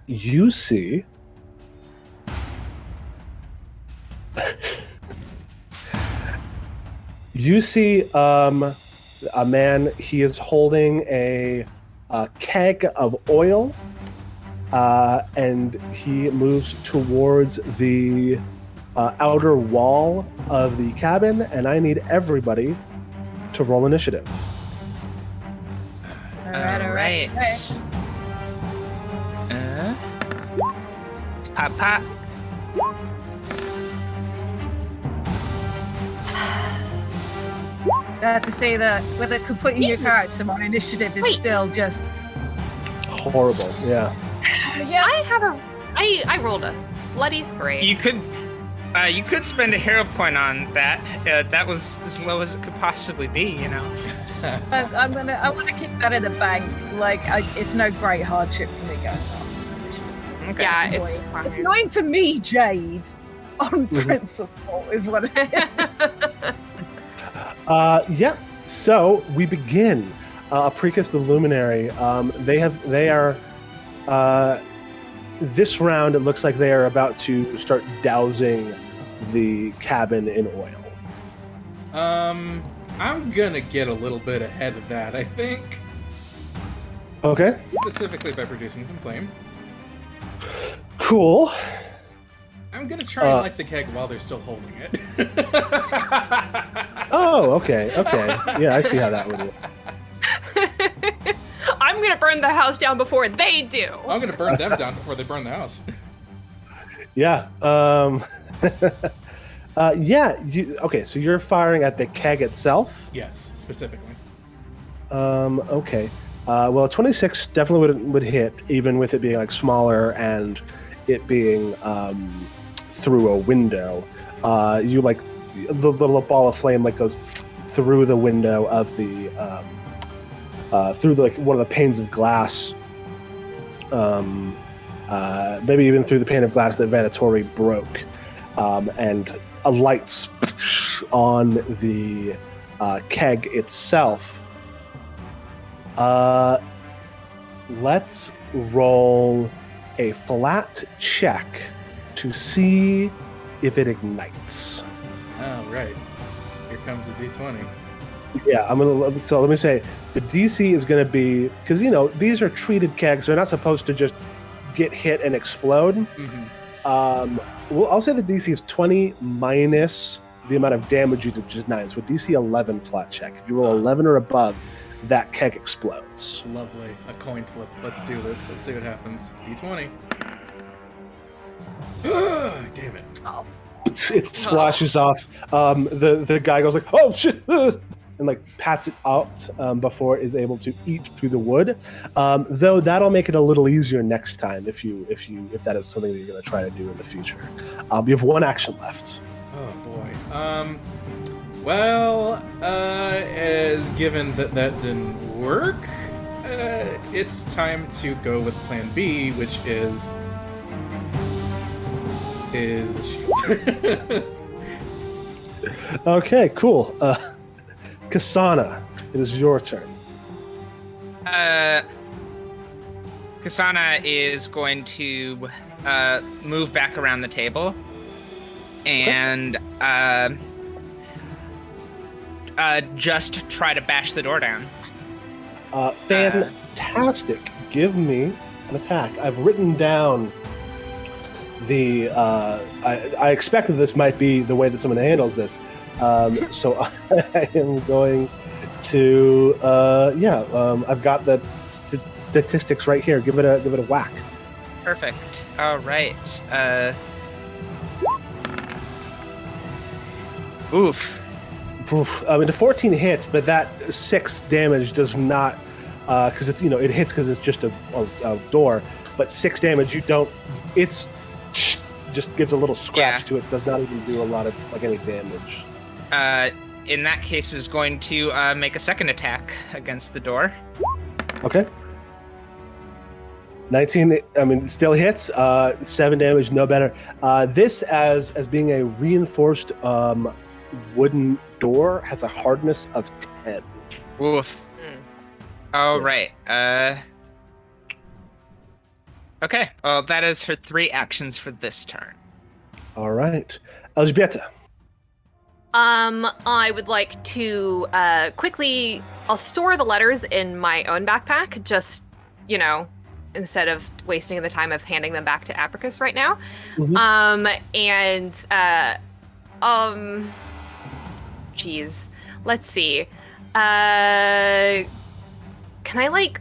Speaker 1: You see. You see a man. He is holding a keg of oil, and he moves towards the outer wall of the cabin, and I need everybody to roll initiative.
Speaker 2: All right. Pop, pop.
Speaker 4: I have to say that with a completely new character, my initiative is still just
Speaker 1: horrible. Yeah.
Speaker 4: Yeah.
Speaker 5: I rolled a bloody 3.
Speaker 2: You could spend a hero point on that. That was as low as it could possibly be, you know.
Speaker 4: I want to keep that in the bank. Like, it's no great hardship for me going off.
Speaker 2: Okay.
Speaker 5: Yeah, it's fine.
Speaker 4: It's annoying for me, Jade, on principle, is what it is.
Speaker 1: Yep. So we begin. Precus the Luminary. This round, it looks like they are about to start dousing the cabin in oil.
Speaker 6: I'm gonna get a little bit ahead of that, I think.
Speaker 1: Okay.
Speaker 6: Specifically by producing some flame.
Speaker 1: Cool.
Speaker 6: I'm gonna try and light the keg while they're still holding it.
Speaker 1: Oh, okay. Yeah, I see how that would work.
Speaker 5: I'm gonna burn the house down before they do.
Speaker 6: I'm gonna burn them down before they burn the house.
Speaker 1: Yeah. Okay, so you're firing at the keg itself?
Speaker 6: Yes, specifically.
Speaker 1: Okay. Well, 26 definitely would hit, even with it being like smaller and it being through a window. You like the little ball of flame like goes through the window of the through the, like one of the panes of glass. Maybe even through the pane of glass that Vanatori broke, and lights on the keg itself. Let's roll a flat check to see if it ignites.
Speaker 6: Oh, right. Here comes a D20.
Speaker 1: Yeah, so let me say, the DC is going to be, because, these are treated kegs, they're not supposed to just get hit and explode.
Speaker 6: Mm-hmm.
Speaker 1: I'll say the DC is 20 minus the amount of damage you did, which is 9. So a DC 11 flat check. If you roll 11 or above, that keg explodes.
Speaker 6: Lovely. A coin flip. Let's do this. Let's see what happens. D20. Damn it.
Speaker 5: Oh.
Speaker 1: It splashes off. The guy goes like, "Oh shit!" and like pats it out before it is able to eat through the wood. Though that'll make it a little easier next time if that is something that you're going to try to do in the future. You have one action left.
Speaker 6: Oh boy. Given that didn't work, it's time to go with Plan B, which is a shield.
Speaker 1: Okay, cool. Kasana, it is your turn.
Speaker 2: Kasana is going to move back around the table and just try to bash the door down.
Speaker 1: Fantastic. Give me an attack. I've written down the... I expected this might be the way that someone handles this. So I am going to... I've got the statistics right here. Give it a whack.
Speaker 2: Perfect. All right. Oof.
Speaker 1: I mean, the 14 hits, but that 6 damage does not, because it's it hits because it's just a door. But 6 damage, you don't. It's just gives a little scratch to it. Does not even do a lot of any damage.
Speaker 2: In that case, is going to make a second attack against the door.
Speaker 1: Okay. 19. I mean, still hits. 7 damage, no better. This as being a reinforced wooden door has a hardness of 10.
Speaker 2: Oof. All right. Okay. Well, that is her 3 actions for this turn.
Speaker 1: All right. Elżbieta.
Speaker 5: I would like to quickly... I'll store the letters in my own backpack, just, instead of wasting the time of handing them back to Apricus right now. Mm-hmm. Geez. Let's see. Can I,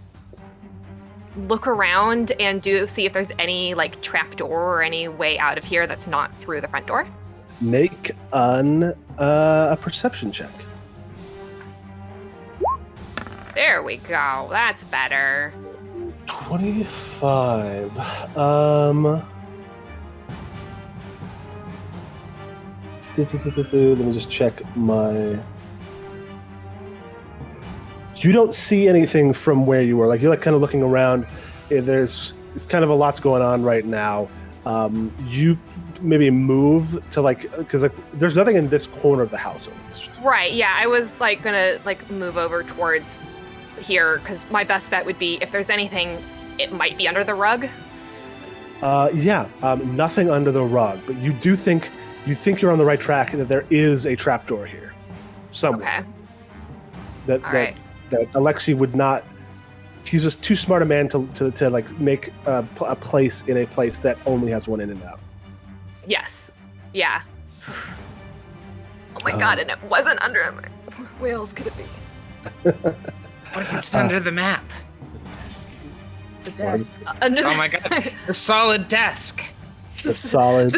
Speaker 5: look around and see if there's any, trapdoor or any way out of here that's not through the front door?
Speaker 1: Make a perception check.
Speaker 5: There we go. That's better.
Speaker 1: 25. Let me just check my... You don't see anything from where you were. You're kind of looking around. It's kind of a lot's going on right now. You maybe move to because there's nothing in this corner of the house at least.
Speaker 5: Right. Yeah, I was gonna move over towards here because my best bet would be if there's anything, it might be under the rug. Nothing under the rug, but you think you're on the right track and that there is a trapdoor here.
Speaker 1: somewhere.
Speaker 5: Okay.
Speaker 1: That Alexei would not. He's just too smart a man to like make a place in a place that only has one in and out.
Speaker 5: Yes. Yeah. Oh my god! And it wasn't under my. Where else could it be?
Speaker 2: What if it's under the map?
Speaker 4: The desk.
Speaker 5: Under
Speaker 2: Oh my god, the solid desk.
Speaker 1: The solid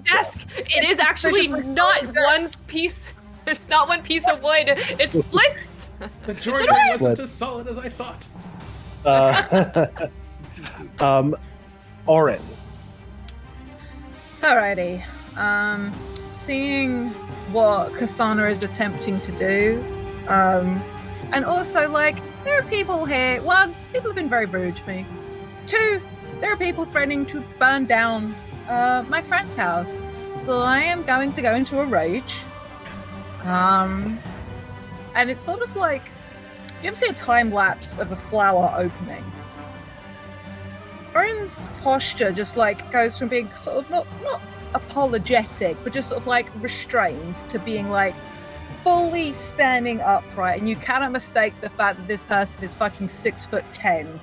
Speaker 5: desk. It is actually not one piece. It's not one piece of wood. It splits.
Speaker 6: The joint wasn't as solid as I thought.
Speaker 1: Oren.
Speaker 4: Alrighty. Seeing what Kasana is attempting to do, and also like there are people here. One, people have been very rude to me. Two, there are people threatening to burn down my friend's house. So I am going to go into a rage. And it's sort of like, you ever see a time lapse of a flower opening? Oren's posture just like goes from being sort of not apologetic, but just sort of like restrained to being like fully standing upright, and you cannot mistake the fact that this person is fucking 6'10"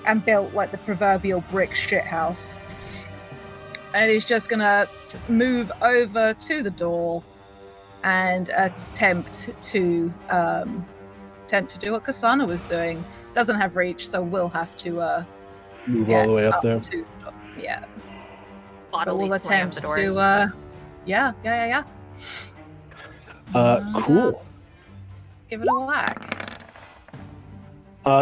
Speaker 4: and built like the proverbial brick shithouse. And he's just gonna move over to the door and attempt to do what Kasana was doing. Doesn't have reach, so we'll have to
Speaker 1: move all the way up there.
Speaker 4: Yeah.
Speaker 5: Bodily
Speaker 4: We'll
Speaker 5: slam
Speaker 4: attempt
Speaker 5: the door.
Speaker 4: to yeah.
Speaker 1: Cool.
Speaker 4: Give it a whack.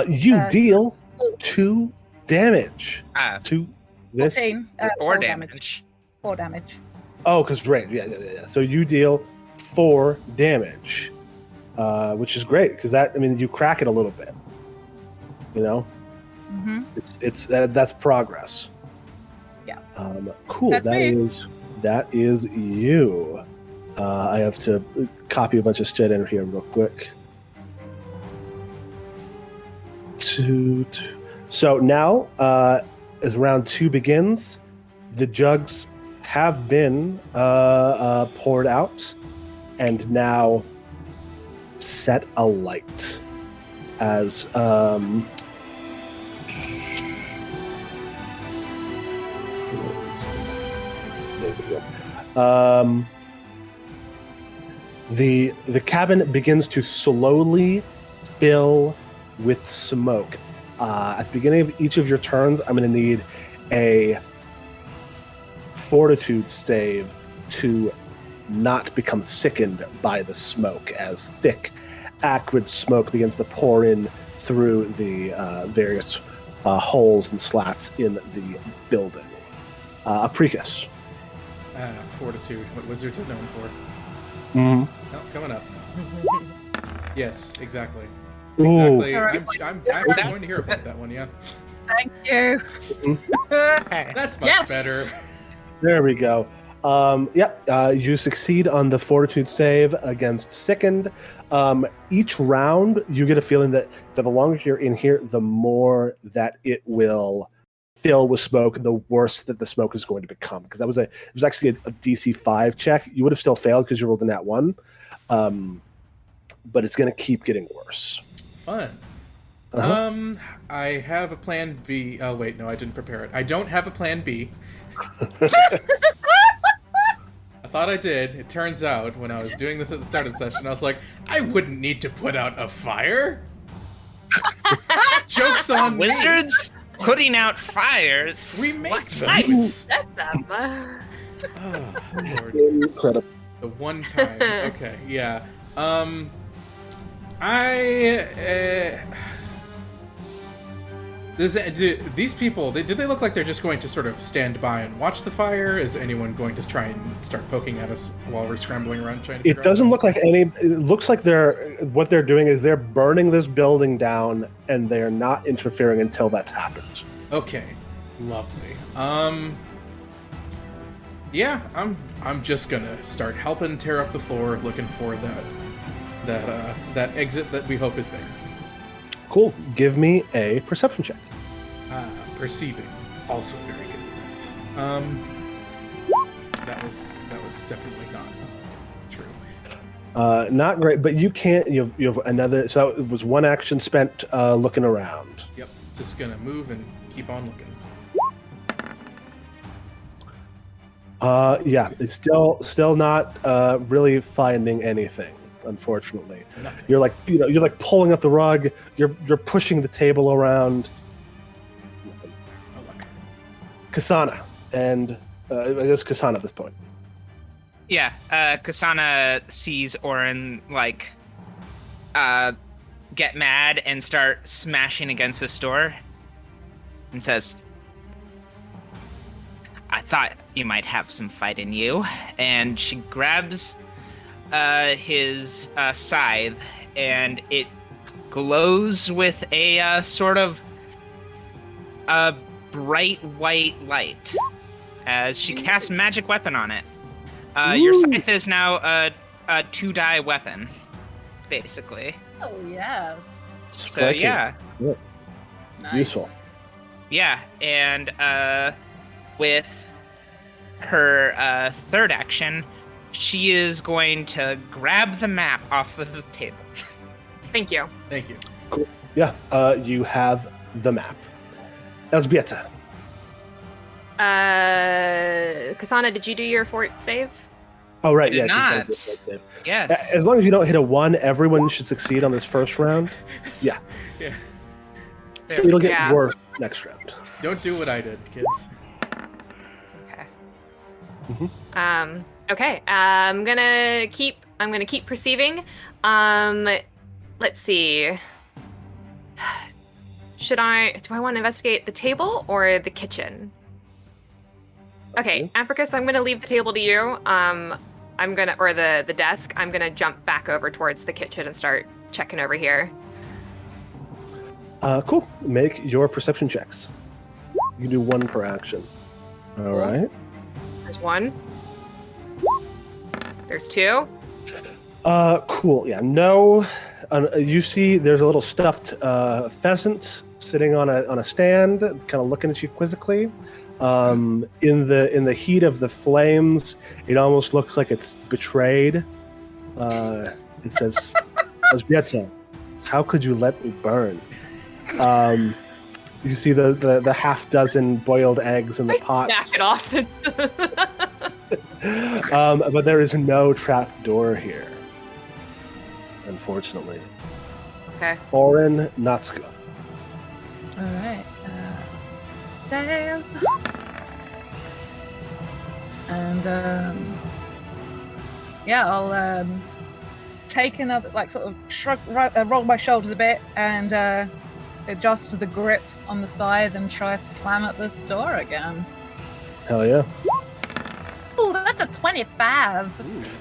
Speaker 1: You deal 2 damage to this.
Speaker 4: 14,
Speaker 2: 4 damage.
Speaker 4: 4 damage.
Speaker 1: Oh, because right, yeah. So you deal 4 damage, which is great because you crack it a little bit. You know, it's that's progress.
Speaker 4: Yeah.
Speaker 1: Cool.
Speaker 4: That's me.
Speaker 1: That is you. I have to copy a bunch of shit in here real quick. 2. So now, as round 2 begins, the jugs have been poured out and now set alight as the cabin begins to slowly fill with smoke. At the beginning of each of your turns, I'm going to need a fortitude save to not become sickened by the smoke, as thick, acrid smoke begins to pour in through the various holes and slats in the building. Apricus.
Speaker 6: Fortitude. What wizards are known for.
Speaker 1: Mm-hmm.
Speaker 6: Oh, coming up. Yes, exactly.
Speaker 1: Ooh.
Speaker 6: Exactly. I'm actually going to hear about that one, yeah.
Speaker 4: Thank you.
Speaker 6: That's much better.
Speaker 1: There we go. You succeed on the fortitude save against sickened. Each round, you get a feeling that the longer you're in here, the more that it will fill with smoke, the worse that the smoke is going to become. Because it was actually a DC 5 check. You would have still failed because you rolled a nat 1. But it's going to keep getting worse.
Speaker 6: Fun.
Speaker 1: Uh-huh.
Speaker 6: I have a plan B. Oh, wait, no, I didn't prepare it. I don't have a plan B. I thought I did. It turns out, when I was doing this at the start of the session, I was like, I wouldn't need to put out a fire. Joke's on me.
Speaker 2: Wizards putting out fires.
Speaker 6: We make them.
Speaker 5: Nice. Set them.
Speaker 6: Oh, Lord.
Speaker 1: Incredible.
Speaker 6: The one time. Okay, yeah. These people, do they look like they're just going to sort of stand by and watch the fire? Is anyone going to try and start poking at us while we're scrambling around trying to
Speaker 1: It doesn't look like any. It looks like what they're doing is they're burning this building down, and they're not interfering until that's happened.
Speaker 6: Okay, lovely. Yeah, I'm just gonna start helping tear up the floor, looking for that exit that we hope is there.
Speaker 1: Cool. Give me a perception check.
Speaker 6: Perceiving, also very good at that. That was definitely not true.
Speaker 1: Not great, but you can't. You have another. So it was one action spent looking around.
Speaker 6: Yep. Just gonna move and keep on looking.
Speaker 1: Yeah, it's still not really finding anything. Unfortunately,
Speaker 6: Nothing.
Speaker 1: you're like pulling up the rug. You're pushing the table around. Nothing.
Speaker 6: Oh, look.
Speaker 1: Kasana, and I guess Kasana at this point.
Speaker 2: Yeah, Kasana sees Orin get mad and start smashing against this door, and says, "I thought you might have some fight in you." And she grabs his scythe, and it glows with a sort of a bright white light as she casts magic weapon on it. Your scythe is now a 2-die weapon, basically.
Speaker 4: Oh, yes.
Speaker 2: So yeah.
Speaker 4: Nice.
Speaker 1: Useful.
Speaker 2: Yeah, and with her third action, she is going to grab the map off of the table.
Speaker 5: Thank you.
Speaker 6: Thank you.
Speaker 1: Cool. Yeah, you have the map. Elżbieta.
Speaker 5: Kasana, did you do your fort save?
Speaker 1: Oh, right.
Speaker 2: I did
Speaker 1: Yeah.
Speaker 2: not.
Speaker 1: Save.
Speaker 2: Yes.
Speaker 1: As long as you don't hit a 1, everyone should succeed on this first round. Yeah.
Speaker 6: Yeah.
Speaker 1: It'll get
Speaker 5: Yeah.
Speaker 1: worse next round.
Speaker 6: Don't do what I did, kids.
Speaker 5: Okay.
Speaker 1: Mhm.
Speaker 5: Okay. I'm gonna keep perceiving. Let's see. Do I want to investigate the table or the kitchen? Okay, Africa, I'm gonna leave the table to you. Or the desk. I'm gonna jump back over towards the kitchen and start checking over here.
Speaker 1: Cool. Make your perception checks. You can do 1 per action. All right.
Speaker 5: There's 1. There's 2.
Speaker 1: Cool. Yeah. No. You see, there's a little stuffed pheasant sitting on a stand, kind of looking at you quizzically. In the heat of the flames, it almost looks like it's betrayed. It says, "Elżbieta, how could you let me burn?" You see the half dozen boiled eggs in the pot.
Speaker 5: Snack it off.
Speaker 1: But there is no trap door here, unfortunately.
Speaker 5: Okay.
Speaker 1: Orin Natsuko.
Speaker 4: All right. Save. And yeah, I'll take another, sort of shrug, roll my shoulders a bit, and adjust to the grip on the side and try to slam at this door again.
Speaker 1: Hell yeah.
Speaker 4: Ooh, that's a 25.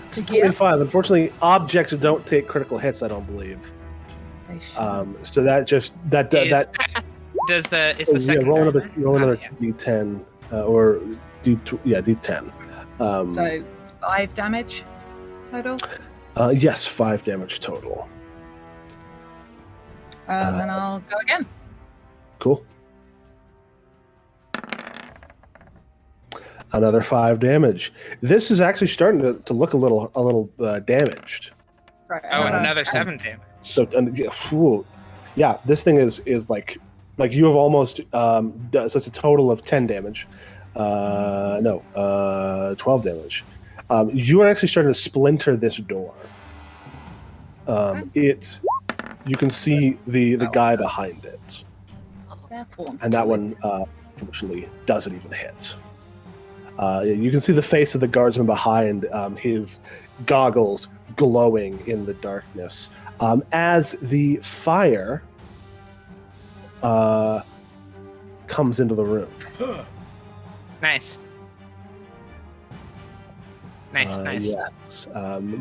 Speaker 1: It's 25. Unfortunately, objects don't take critical hits, I don't believe. So that just that
Speaker 2: Does the is the second
Speaker 1: roll another
Speaker 2: yeah.
Speaker 1: D10 or D10.
Speaker 4: So 5 damage total.
Speaker 1: Yes, 5 damage total.
Speaker 4: And I'll go again.
Speaker 1: Cool. Another 5 damage. This is actually starting to look a little damaged.
Speaker 4: Right.
Speaker 2: Oh, and another 7 damage.
Speaker 1: So yeah, this thing is like you have almost so it's a total of 10 damage. 12 damage. You are actually starting to splinter this door. You can see the guy behind it, and that one unfortunately doesn't even hit. You can see the face of the guardsman behind, his goggles glowing in the darkness. As the fire comes into the room.
Speaker 2: Nice. Nice.
Speaker 1: Yes.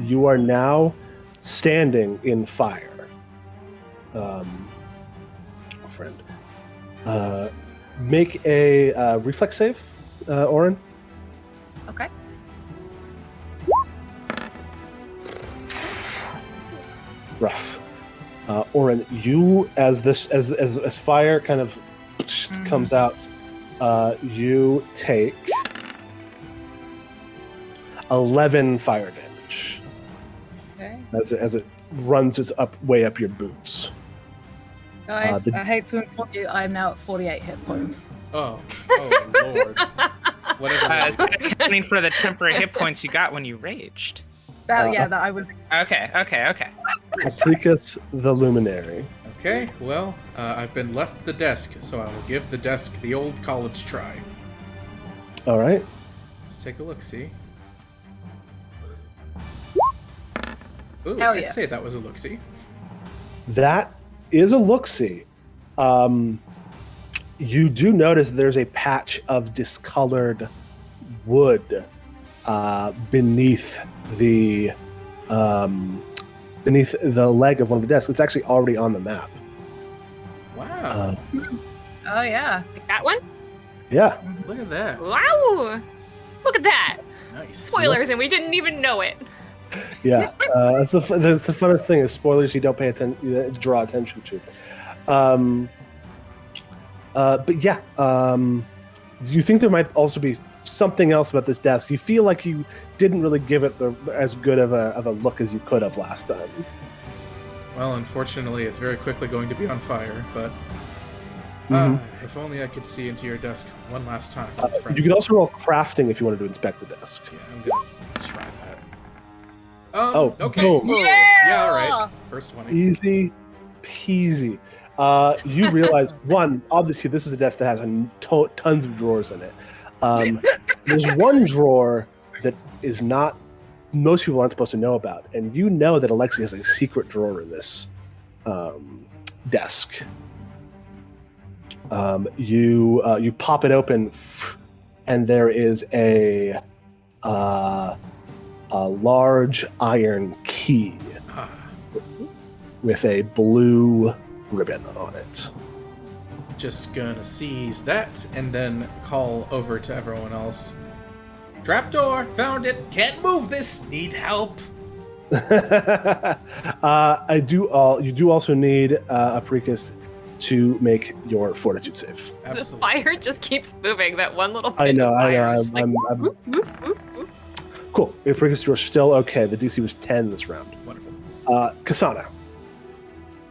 Speaker 1: You are now standing in fire. Friend. Make a reflex save, Orin.
Speaker 4: Okay.
Speaker 1: Rough. Orin, you as fire kind of comes out, you take 11 fire damage.
Speaker 4: Okay.
Speaker 1: as it runs its way up your boots.
Speaker 4: Guys, I hate to inform you, I am now at 48 hit points.
Speaker 6: Oh Lord. Whatever.
Speaker 2: Is that accounting for the temporary hit points you got when you raged?
Speaker 4: That I was.
Speaker 2: Okay.
Speaker 1: Apricus the Luminary.
Speaker 6: Okay, well, I've been left the desk, so I will give the desk the old college try.
Speaker 1: All right.
Speaker 6: Let's take a look, see? Ooh,
Speaker 4: Hell
Speaker 6: I'd
Speaker 4: yeah.
Speaker 6: say that was a look-see.
Speaker 1: That is a look-see. You do notice there's a patch of discolored wood beneath the leg of one of the desks. It's actually already on the map.
Speaker 6: Wow.
Speaker 4: Oh yeah.
Speaker 5: Like that one?
Speaker 1: Yeah.
Speaker 6: Look at that.
Speaker 5: Wow! Look at that!
Speaker 6: Nice.
Speaker 5: Spoilers, and we didn't even know it.
Speaker 1: Yeah. That's the funnest thing is spoilers you don't pay attention, draw attention to. But yeah, do you think there might also be something else about this desk? You feel like you didn't really give it as good of a look as you could have last time.
Speaker 6: Well, unfortunately, it's very quickly going to be on fire, but if only I could see into your desk one last time.
Speaker 1: You could also roll crafting if you wanted to inspect the desk.
Speaker 6: Yeah, I'm going to try that. Okay.
Speaker 1: Boom.
Speaker 6: Yeah, all right. First one.
Speaker 1: Easy peasy. You realize, one, obviously this is a desk that has tons of drawers in it. There's one drawer that is not, most people aren't supposed to know about, and you know that Alexi has a secret drawer in this desk. You pop it open, and there is a large iron key with a blue ribbon on it.
Speaker 6: Just gonna seize that and then call over to everyone else. Trapdoor, found it. Can't move this. Need help.
Speaker 1: You do also need Apricus to make your fortitude save.
Speaker 6: Absolutely.
Speaker 5: The fire just keeps moving. That one little bit
Speaker 1: I know.
Speaker 5: of fire is just like,
Speaker 1: I'm
Speaker 5: whoop, whoop, whoop, whoop.
Speaker 1: cool. Apricus, you're still okay. The DC was 10 this round.
Speaker 6: Wonderful.
Speaker 1: Kasana.
Speaker 2: All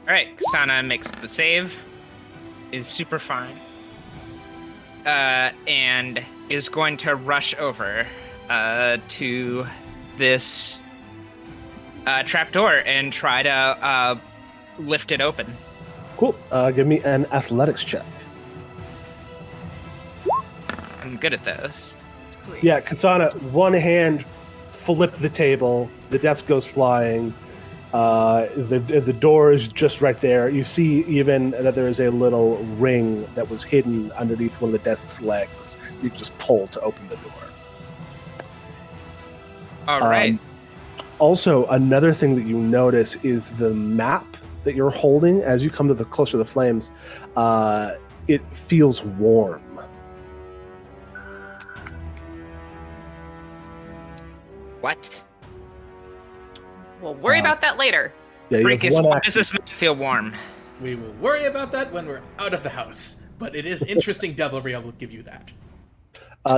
Speaker 2: right, Kasana makes the save, is super fine, and is going to rush over to this trapdoor and try to lift it open.
Speaker 1: Cool. Give me an athletics check.
Speaker 2: I'm good at those.
Speaker 5: Sweet.
Speaker 1: Yeah, Kasana, one hand, flip the table. The desk goes flying. The door is just right there. You see even that there is a little ring that was hidden underneath one of the desk's legs. You can just pull to open the door.
Speaker 2: All right.
Speaker 1: Also, another thing that you notice is the map that you're holding as you come to the closer to the flames. It feels warm.
Speaker 2: What?
Speaker 5: We'll worry about that later.
Speaker 1: Yeah, you have
Speaker 2: Freakus,
Speaker 1: one
Speaker 2: why
Speaker 1: action.
Speaker 2: does this make you feel warm?
Speaker 6: We will worry about that when we're out of the house. But it is interesting devilry, I will give you that.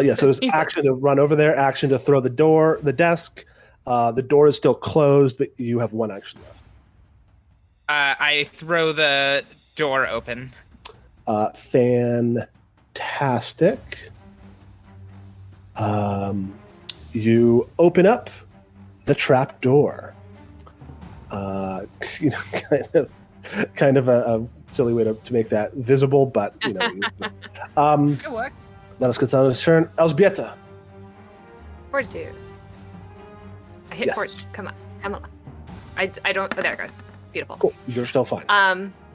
Speaker 1: Yeah, so there's action to run over there, action to throw the desk. The door is still closed, but you have one action left.
Speaker 2: I throw the door open.
Speaker 1: Fantastic. You open up the trap door. Kind of a silly way to make that visible, but
Speaker 4: It works.
Speaker 1: Let us get on his turn. Elzbieta.
Speaker 5: Fortitude. I hit
Speaker 1: Yes.
Speaker 5: fortitude. Come on. I don't. Oh, there it goes. Beautiful.
Speaker 1: Cool. You're still fine.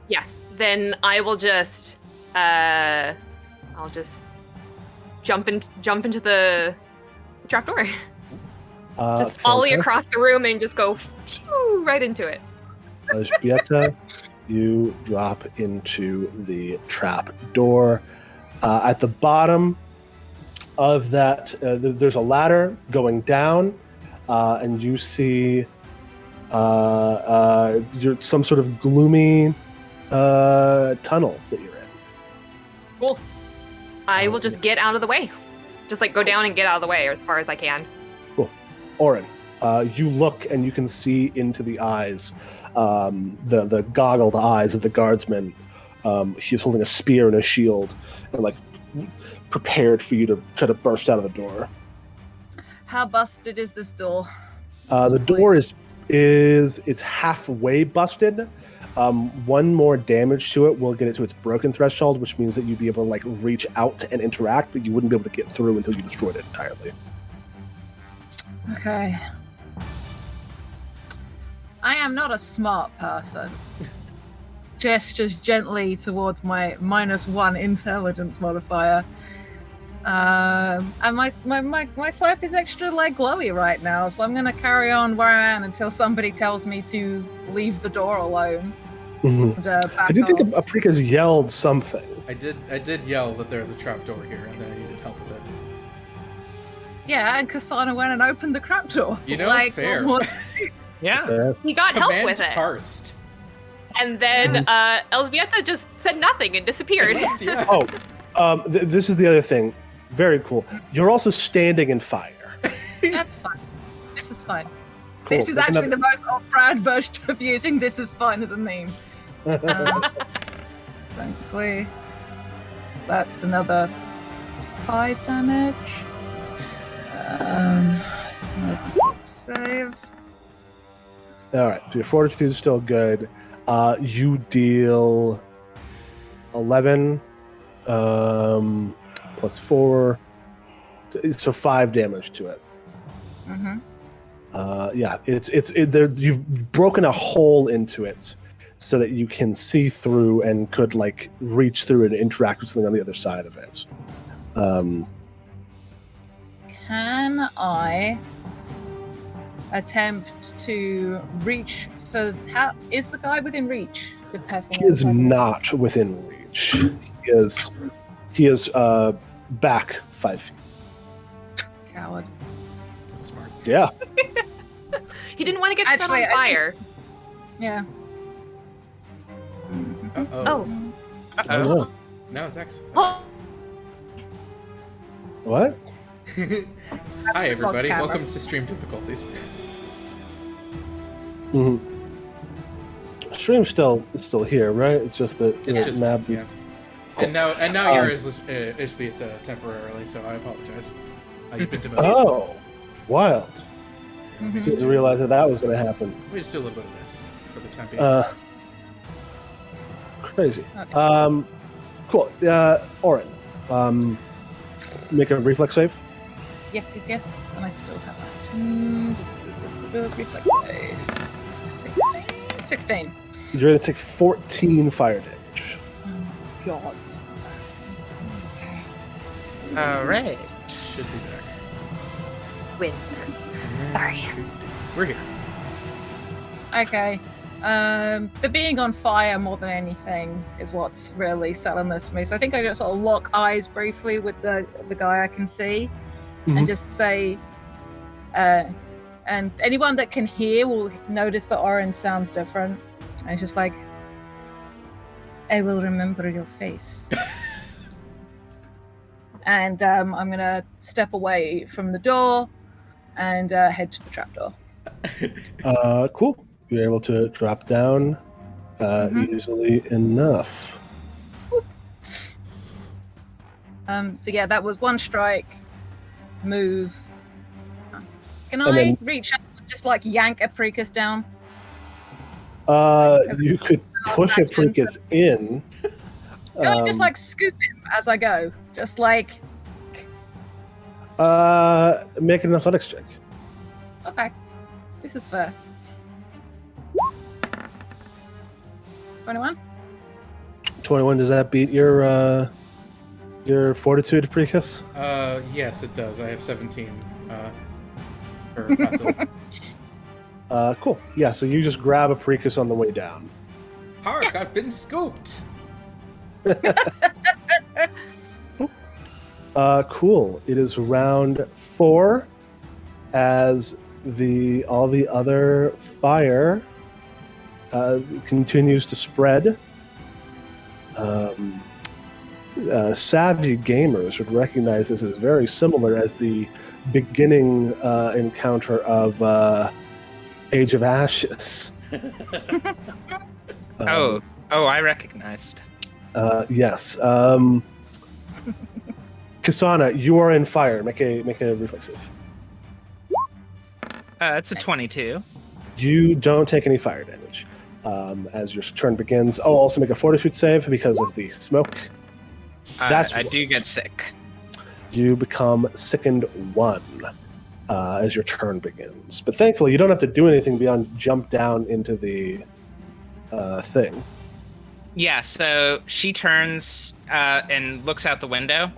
Speaker 5: Yes. Then I will just. I'll just jump into the trapdoor. Just volley across the room and just go phew, right into it.
Speaker 1: Elzbieta, you drop into the trap door. At the bottom of that, there's a ladder going down, and you see some sort of gloomy tunnel that you're in.
Speaker 5: Cool. I will just get out of the way. Just like go down and get out of the way as far as I can.
Speaker 1: Cool. Orin. You look and you can see into the eyes, the goggled eyes of the guardsman. He's holding a spear and a shield, and like prepared for you to try to burst out of the door.
Speaker 4: How busted is this door?
Speaker 1: The door is it's halfway busted. One more damage to it will get it to its broken threshold, which means that you'd be able to like reach out and interact, but you wouldn't be able to get through until you destroyed it entirely.
Speaker 4: Okay. I am not a smart person. Gestures gently towards my -1 intelligence modifier. And my scythe is extra like glowy right now, so I'm gonna carry on where I am until somebody tells me to leave the door alone.
Speaker 1: Mm-hmm.
Speaker 4: And,
Speaker 1: I do think Aprika's yelled something.
Speaker 6: I did yell that there was a trapdoor here and that I needed help with it.
Speaker 4: Yeah, and Kasana went and opened the trapdoor.
Speaker 6: You know,
Speaker 4: like,
Speaker 6: fair.
Speaker 2: Yeah.
Speaker 5: He got help with it.
Speaker 6: Karst.
Speaker 5: And then Elzbieta just said nothing and disappeared.
Speaker 6: Yeah.
Speaker 1: Oh, this is the other thing. Very cool. You're also standing in fire.
Speaker 4: That's fine. This is fine.
Speaker 1: Cool.
Speaker 4: This is actually the most off-brand version of using "this is fine" as a meme. Frankly, that's another 5 damage. There's my save.
Speaker 1: All right, so your fortitude is still good. You deal 11 plus 4, so 5 damage to it.
Speaker 4: Mm-hmm.
Speaker 1: Yeah, you've broken a hole into it so that you can see through and could like reach through and interact with something on the other side of it.
Speaker 4: Can I attempt to reach for? How is the guy within reach?
Speaker 1: He is not within reach. He is back 5 feet.
Speaker 4: Coward.
Speaker 6: That's smart.
Speaker 1: Yeah.
Speaker 5: He didn't want to get set
Speaker 4: Actually,
Speaker 5: on fire.
Speaker 4: Yeah.
Speaker 5: Oh.
Speaker 1: Oh.
Speaker 6: No, Zach's.
Speaker 5: Oh.
Speaker 1: What?
Speaker 6: Hi, everybody.
Speaker 4: camera.
Speaker 6: Welcome to Stream Difficulties.
Speaker 1: Mm-hmm. Stream's still here, right? It's just that
Speaker 6: It's just
Speaker 1: map
Speaker 6: yeah.
Speaker 1: is.
Speaker 6: And now yours is temporarily, so I apologize. You've been demoted.
Speaker 1: Oh, wild!
Speaker 4: Mhm.
Speaker 1: Didn't realize that was going to happen.
Speaker 6: We just do a little bit of this for the time being.
Speaker 1: Crazy.
Speaker 4: Okay.
Speaker 1: Cool. Orin, make a reflex save.
Speaker 4: Yes, and I still have that. Reflex save. 16.
Speaker 1: You're going to take 14 fire damage.
Speaker 4: Oh, God.
Speaker 2: All right.
Speaker 6: Should be back.
Speaker 5: Win. Sorry.
Speaker 6: We're here.
Speaker 4: Okay. The being on fire more than anything is what's really selling this to me. So I think I just sort of lock eyes briefly with the guy I can see and just say, and anyone that can hear will notice that Orin sounds different. And it's just like, I will remember your face. And I'm going to step away from the door and head to the trapdoor.
Speaker 1: Cool. You're able to drop down easily enough.
Speaker 4: So yeah, that was one strike, move. Can
Speaker 1: And
Speaker 4: I
Speaker 1: then-
Speaker 4: reach out and just like yank Apricus down?
Speaker 1: You could push Apricus in.
Speaker 4: Can I just like scoop him as I go? Just like,
Speaker 1: Make an athletics check.
Speaker 4: okay, this is fair. 21?
Speaker 1: 21, does that beat your fortitude, Apricus?
Speaker 6: Yes, it does. I have 17. For passive.
Speaker 1: Cool. Yeah, so you just grab Apricus on the way down.
Speaker 6: Hark! I've been scooped.
Speaker 1: Cool. It is round 4 as all the other fire continues to spread. savvy gamers would recognize this as very similar as the beginning encounter of Age of Ashes.
Speaker 2: Oh, I recognized.
Speaker 1: Yes. Kasana, you are in fire. Make a reflexive.
Speaker 2: It's a 22.
Speaker 1: You don't take any fire damage. As your turn begins, also make a fortitude save because of the smoke.
Speaker 2: I do get sick.
Speaker 1: You become sickened 1 as your turn begins. But thankfully, you don't have to do anything beyond jump down into the thing.
Speaker 2: Yeah, so she turns and looks out the window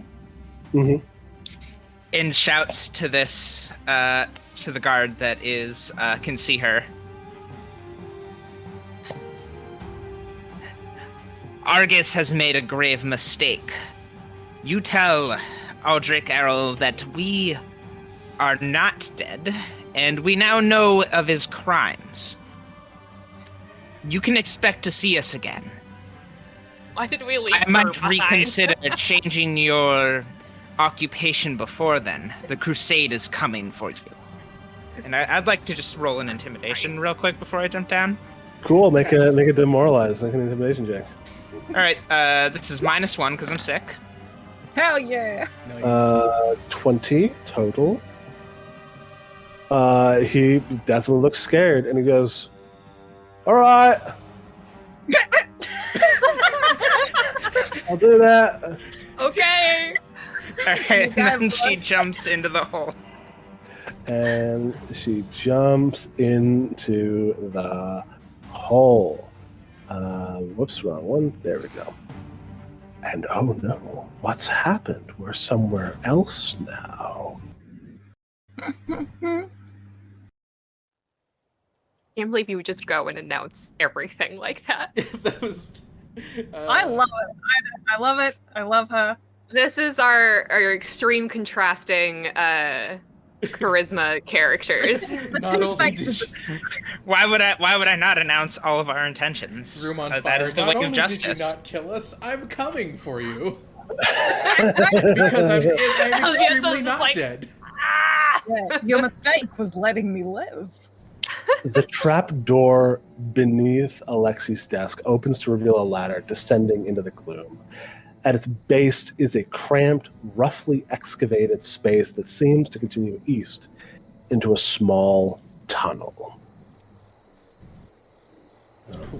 Speaker 2: and shouts to this to the guard that is can see her. Argus has made a grave mistake. You tell Aldrich Errol that we are not dead, and we now know of his crimes. You can expect to see us again.
Speaker 5: Why did we leave?
Speaker 2: I might reconsider changing your occupation before then. The crusade is coming for you. And I'd like to just roll an intimidation real quick before I jump down.
Speaker 1: Cool. Make a demoralize. Make an intimidation check.
Speaker 2: All right. This is -1 because I'm sick.
Speaker 4: Hell yeah!
Speaker 1: 20 total. He definitely looks scared, and he goes, "All right, I'll do that."
Speaker 5: Okay.
Speaker 2: All right. And then she jumps into the hole.
Speaker 1: And she jumps into the hole. Whoops, wrong one. There we go. And oh no, what's happened? We're somewhere else now.
Speaker 5: Can't believe you would just go and announce everything like that.
Speaker 6: That was.
Speaker 4: I love it. I love it. I love her.
Speaker 5: This is our extreme contrasting charisma characters.
Speaker 6: Not only did
Speaker 2: Why would I not announce all of our intentions?
Speaker 6: room on fire.
Speaker 2: That is the
Speaker 6: Not
Speaker 2: way
Speaker 6: only
Speaker 2: of justice.
Speaker 6: Did you not kill us, I'm coming for you. Because I'm extremely not
Speaker 5: like,
Speaker 6: dead.
Speaker 4: Yeah, your mistake was letting me live.
Speaker 1: The trap door beneath Alexi's desk opens to reveal a ladder descending into the gloom. At its base is a cramped, roughly excavated space that seems to continue east into a small tunnel.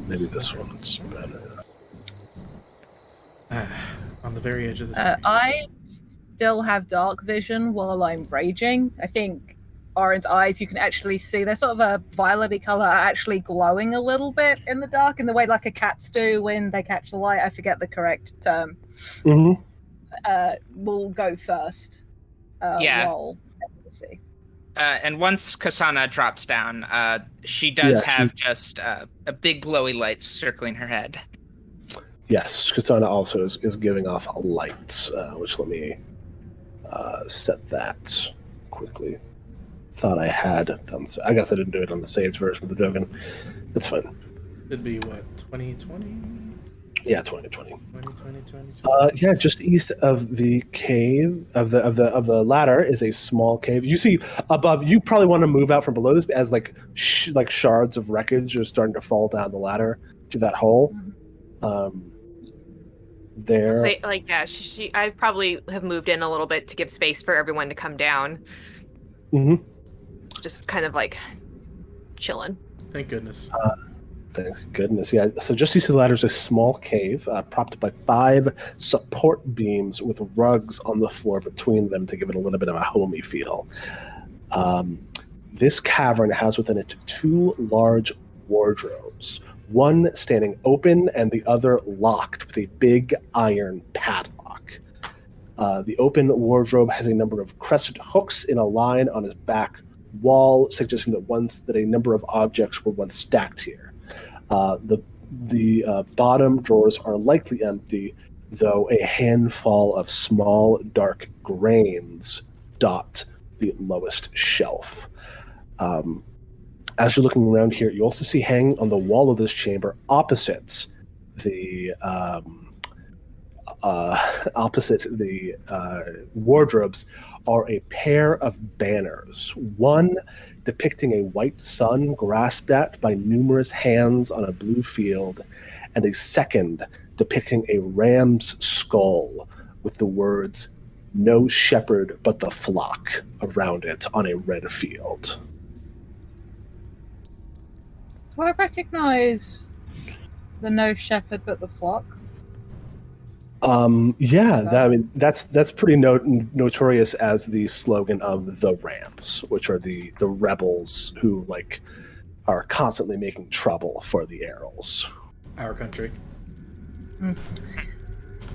Speaker 1: Maybe this one's better.
Speaker 6: On the very edge of the screen.
Speaker 4: I still have dark vision while I'm raging. I think Oren's eyes, you can actually see they're sort of a violet-y color, are actually glowing a little bit in the dark in the way like a cats do when they catch the light. I forget the correct term. We'll go first. Roll. See.
Speaker 2: And once Kasana drops down, she does have just a big glowy light circling her head.
Speaker 1: Yes, Kasana also is giving off a light, which let me set that quickly. Thought I had done so. I guess I didn't do it on the saved version of the token. It's fine.
Speaker 6: It'd be what, 2020?
Speaker 1: Yeah, 2020.
Speaker 6: 2020.
Speaker 1: Yeah, just east of the cave of the ladder is a small cave. You see above. You probably want to move out from below this as like shards of wreckage are starting to fall down the ladder to that hole. There.
Speaker 5: I probably have moved in a little bit to give space for everyone to come down.
Speaker 1: Mm-hmm.
Speaker 5: Just kind of like chilling.
Speaker 6: Thank goodness.
Speaker 1: Thank goodness. Yeah. So just east of the ladder is a small cave propped by 5 support beams with rugs on the floor between them to give it a little bit of a homey feel. This cavern has within it 2 large wardrobes, one standing open and the other locked with a big iron padlock. The open wardrobe has a number of crescent hooks in a line on his back wall, suggesting that a number of objects were once stacked here. The bottom drawers are likely empty, though a handful of small dark grains dot the lowest shelf. As you're looking around here, you also see hanging on the wall of this chamber opposite the opposite the wardrobes are a pair of banners. One depicting a white sun grasped at by numerous hands on a blue field, and a second depicting a ram's skull with the words, "No shepherd but the flock," around it on a red field.
Speaker 4: Do I recognize the "No shepherd but the flock"?
Speaker 1: That's pretty notorious as the slogan of the Rams, which are the rebels who are constantly making trouble for the Arrels.
Speaker 6: Our country.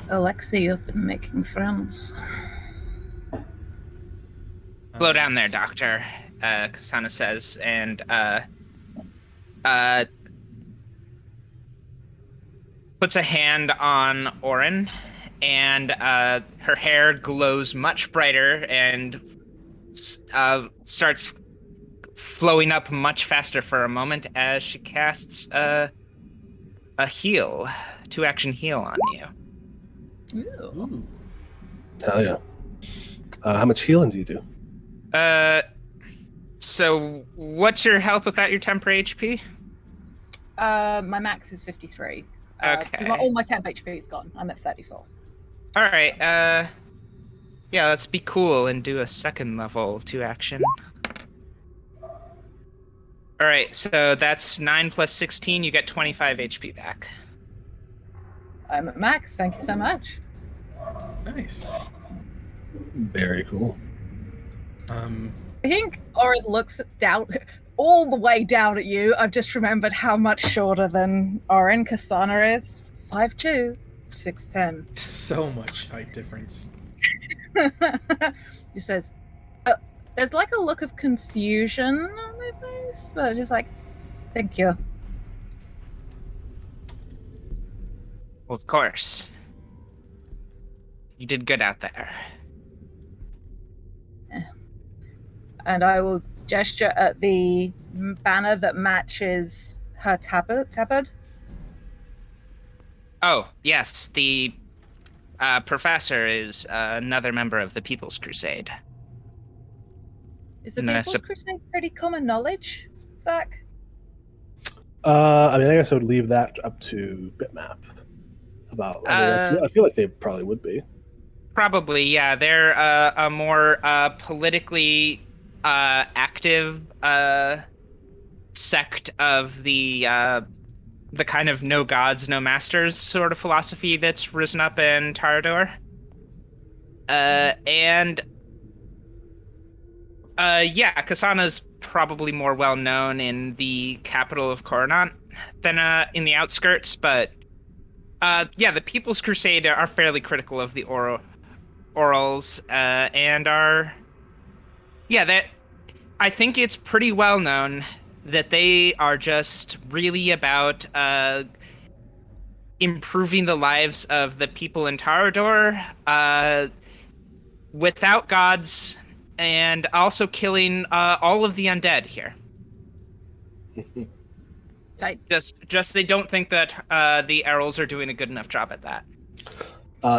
Speaker 4: Alexei, you've been making friends.
Speaker 2: Slow down there, Doctor, Kasana says, and puts a hand on Orin, and her hair glows much brighter and starts flowing up much faster for a moment as she casts a heal, 2-action heal on you.
Speaker 6: Ooh.
Speaker 1: Hell yeah. How much healing do you do?
Speaker 2: So what's your health without your temporary HP?
Speaker 4: My max is 53.
Speaker 2: Okay.
Speaker 4: All my temp HP is gone. I'm at 34.
Speaker 2: All right. Yeah, let's be cool and do a second level 2-action. All right, so that's 9 plus 16. You get 25 HP back.
Speaker 4: I'm at max. Thank you so much.
Speaker 6: Nice.
Speaker 1: Very cool.
Speaker 4: I think Orin looks down, all the way down at you. I've just remembered how much shorter than Orin Kasana is. 5'2", 6'10".
Speaker 6: So much height difference.
Speaker 4: He says, there's a look of confusion on my face, but just thank you.
Speaker 2: Well, of course. You did good out there.
Speaker 4: And I will gesture at the banner that matches her tabard.
Speaker 2: Oh, yes, the professor is another member of the People's Crusade.
Speaker 4: Is the People's Crusade pretty common knowledge, Zach?
Speaker 1: I guess I would leave that up to Bitmap. I feel like they probably would be.
Speaker 2: Probably, yeah. They're a more politically active sect of the kind of no gods, no masters sort of philosophy that's risen up in Tarandaur. Kasana's probably more well known in the capital of Coronat than in the outskirts, but the People's Crusade are fairly critical of the Orals and are that I think it's pretty well known that they are just really about improving the lives of the people in Tarandaur without gods, and also killing all of the undead here.
Speaker 4: Tight.
Speaker 2: Just they don't think that the Arrels are doing a good enough job at that.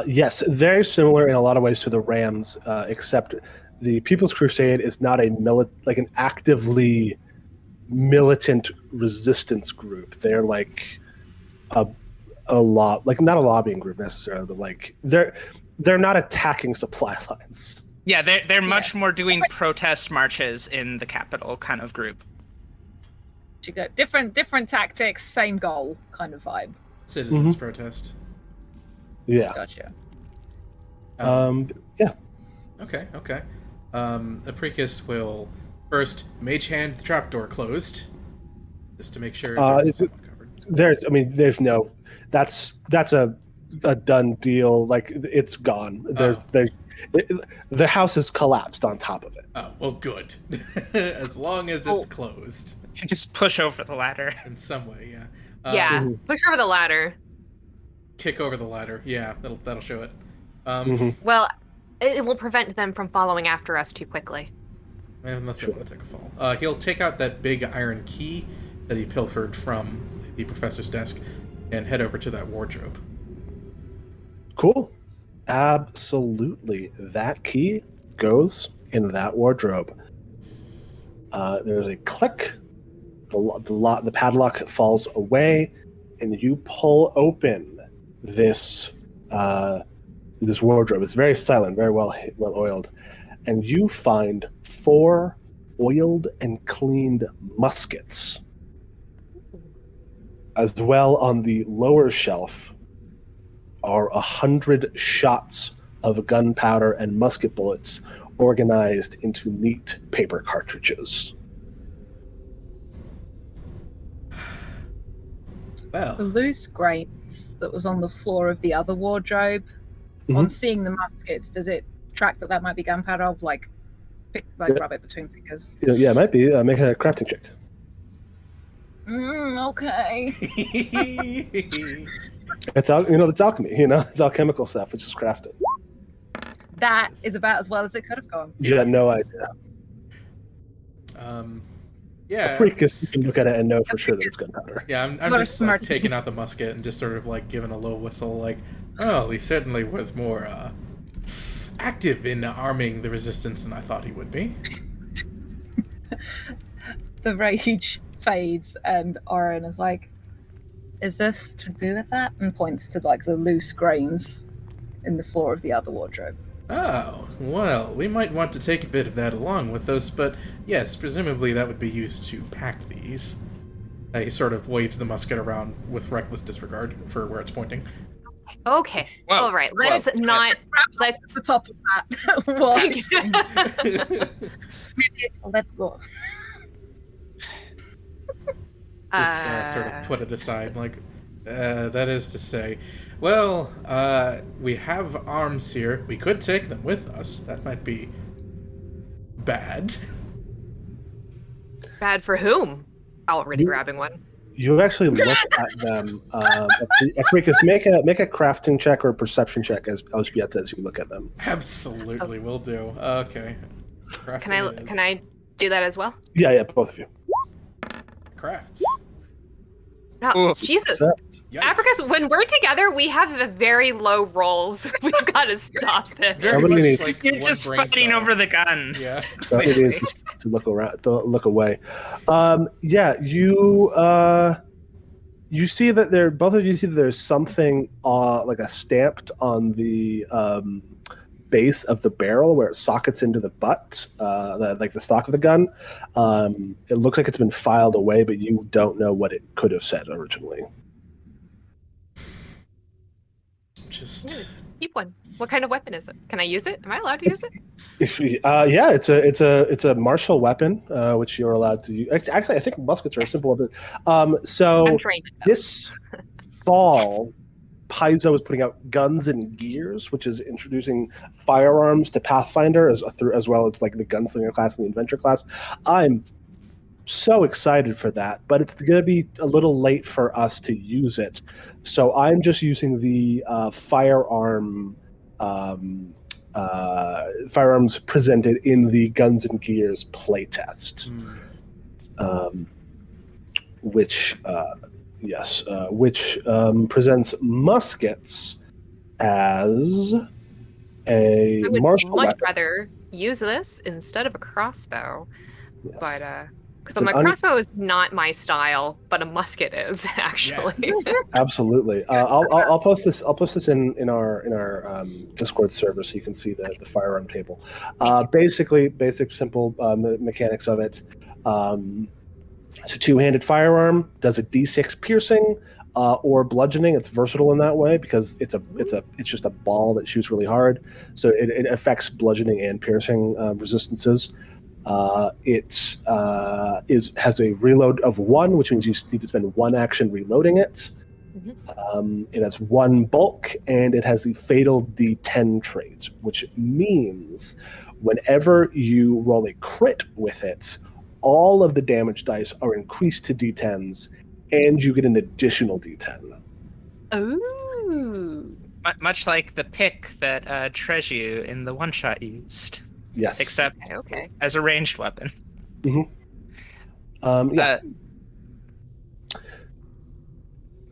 Speaker 1: Yes, very similar in a lot of ways to the Rams, except the People's Crusade is not an actively militant resistance group. They're a lot, not a lobbying group necessarily, but they're not attacking supply lines.
Speaker 2: Yeah, they're much more doing protest marches in the capital kind of group.
Speaker 4: You go different tactics, same goal kind of vibe.
Speaker 6: Citizens protest.
Speaker 1: Yeah.
Speaker 4: Gotcha.
Speaker 1: Yeah.
Speaker 6: Okay. Apricus will first mage hand the trapdoor closed, just to make sure there's covered.
Speaker 1: That's a done deal. It's gone. The house is collapsed on top of it.
Speaker 6: Oh, well, good. As long as it's closed.
Speaker 2: Just push over the ladder.
Speaker 6: In some way, yeah.
Speaker 5: Push over the ladder.
Speaker 6: Kick over the ladder. Yeah, that'll show it.
Speaker 5: Well, it will prevent them from following after us too quickly.
Speaker 6: Unless they want to take a fall. He'll take out that big iron key that he pilfered from the professor's desk and head over to that wardrobe.
Speaker 1: Cool. Absolutely. That key goes in that wardrobe. There's a click. The padlock falls away, and you pull open this this wardrobe. It's very silent, very well oiled, and you find 4 oiled and cleaned muskets. As well, on the lower shelf are 100 shots of gunpowder and musket bullets organized into neat paper cartridges.
Speaker 6: Well,
Speaker 4: The loose grains that was on the floor of the other wardrobe, on seeing the muskets, does it track that might be gunpowder? I'll rub it between fingers.
Speaker 1: Yeah, it might be. Make a crafting check.
Speaker 4: Okay.
Speaker 1: It's alchemy. It's alchemical stuff. It's just crafting.
Speaker 4: That is about as well as it could have gone.
Speaker 1: You had no idea.
Speaker 6: Yeah.
Speaker 1: Freakus, you can look at it and know for sure that it's gunpowder.
Speaker 6: Yeah, I'm just taking out the musket and just sort of giving a low whistle, oh, he certainly was more active in arming the resistance than I thought he would be.
Speaker 4: The rage fades, and Oren is like, "Is this to do with that?" And points to the loose grains in the floor of the other wardrobe.
Speaker 6: Oh, well, we might want to take a bit of that along with us, but yes, presumably that would be used to pack these. He sort of waves the musket around with reckless disregard for where it's pointing.
Speaker 5: Okay, all right, let's not... Let's
Speaker 4: the top of that. Let's go.
Speaker 6: Just sort of put it aside, that is to say, well, we have arms here. We could take them with us. That might be bad.
Speaker 5: Bad for whom? Already grabbing one.
Speaker 1: You actually look at them. Freakus, make a crafting check or a perception check as Elzbieta as you look at them.
Speaker 6: Absolutely, will do. Okay.
Speaker 5: Can I do that as well?
Speaker 1: Yeah, both of you.
Speaker 6: Crafts.
Speaker 5: Oh, Jesus. Apricus, when we're together, we have very low rolls. We've got to stop this.
Speaker 2: You're just fighting over the gun.
Speaker 6: Yeah.
Speaker 1: So it is just to look around, to look away. You see that both of you see that there's something like a stamped on the base of the barrel where it sockets into the butt, the stock of the gun. It looks like it's been filed away, but you don't know what it could have said originally.
Speaker 6: Just
Speaker 5: keep one. What kind of weapon is it? Can I use it? Am I allowed to use it?
Speaker 1: It's a martial weapon, which you're allowed to use. Actually, I think muskets are a simple weapon. So this fall, Paizo is putting out Guns and Gears, which is introducing firearms to Pathfinder as well as the gunslinger class and the adventure class. I'm so excited for that, but it's going to be a little late for us to use it. So I'm just using the firearms presented in the Guns and Gears playtest, which presents muskets as a martial weapon.
Speaker 5: I would much rather use this instead of a crossbow,
Speaker 1: Yes.
Speaker 5: but because my crossbow is not my style, but a musket is actually.
Speaker 6: Yeah.
Speaker 1: Absolutely. I'll post this. I'll post this in our Discord server so you can see the firearm table. Basic simple mechanics of it. It's a two-handed firearm. Does a D6 piercing or bludgeoning. It's versatile in that way because it's just a ball that shoots really hard. So it affects bludgeoning and piercing resistances. It has a reload of 1, which means you need to spend 1 action reloading it. It has 1 bulk, and it has the fatal D10 trait, which means whenever you roll a crit with it, all of the damage dice are increased to D10s, and you get an additional D10.
Speaker 5: Ooh.
Speaker 2: Much like the pick that Treju in the one-shot used.
Speaker 1: Yes.
Speaker 2: Except as a ranged weapon.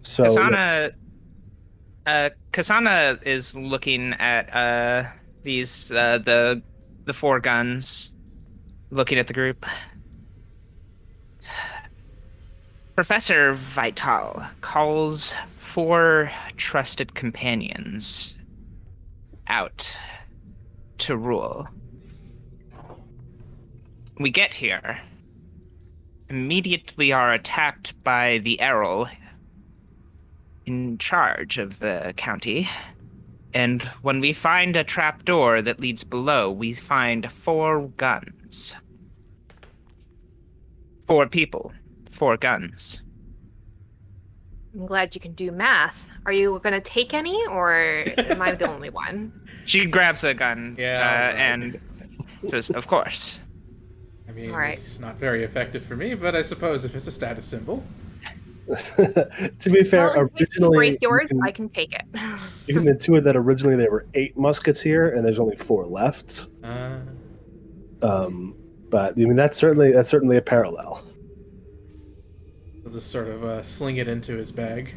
Speaker 1: So
Speaker 2: Kasana Kasana is looking at these the four guns, looking at the group. Professor Vital calls 4 trusted companions out to rule. We get here, immediately are attacked by the Errol in charge of the county, and when we find a trapdoor that leads below, we find 4 guns. 4 people, 4 guns.
Speaker 5: I'm glad you can do math. Are you going to take any, or am I the only one?
Speaker 2: She grabs a gun
Speaker 6: Yeah,
Speaker 2: and says, "Of course."
Speaker 6: I mean,
Speaker 5: Alright.
Speaker 6: it's not very effective for me, but I suppose if it's a status symbol.
Speaker 1: To be fair,
Speaker 5: Well, in case you
Speaker 1: originally,
Speaker 5: break yours, I can take it.
Speaker 1: you can intuit that originally there were 8 musketeer, and there's only 4 left. But I mean, that's certainly a parallel.
Speaker 6: He'll just sort of sling it into his bag.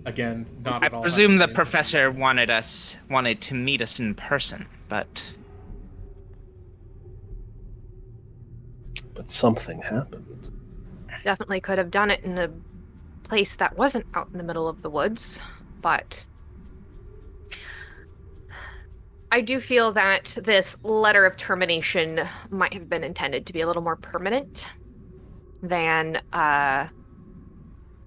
Speaker 6: Again, not
Speaker 2: I
Speaker 6: at all.
Speaker 2: presume the
Speaker 6: hungry.
Speaker 2: professor wanted to meet us in person, but
Speaker 1: something happened.
Speaker 5: Definitely could have done it in a place that wasn't out in the middle of the woods, but I do feel that this letter of termination might have been intended to be a little more permanent than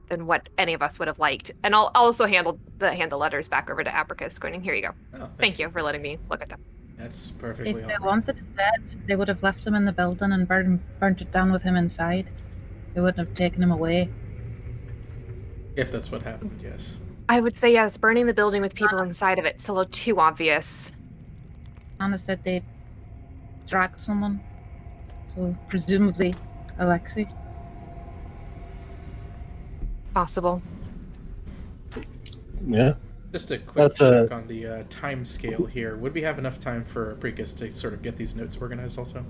Speaker 5: what any of us would have liked. And I'll also hand the letters back over to Apricus, going, "Here you go.
Speaker 6: Oh,
Speaker 5: Thank you for letting me look at them."
Speaker 6: That's perfectly
Speaker 4: If they
Speaker 6: all right.
Speaker 4: wanted him dead, they would have left him in the building and burnt it down with him inside. They wouldn't have taken him away.
Speaker 6: If that's what happened, yes.
Speaker 5: I would say yes, burning the building with people inside of it's a little too obvious.
Speaker 4: Anna said they dragged someone. So presumably Alexei.
Speaker 5: Possible.
Speaker 1: Yeah.
Speaker 6: Just a quick
Speaker 1: That's
Speaker 6: check on the time scale here. Would we have enough time for Apricus to sort of get these notes organized also?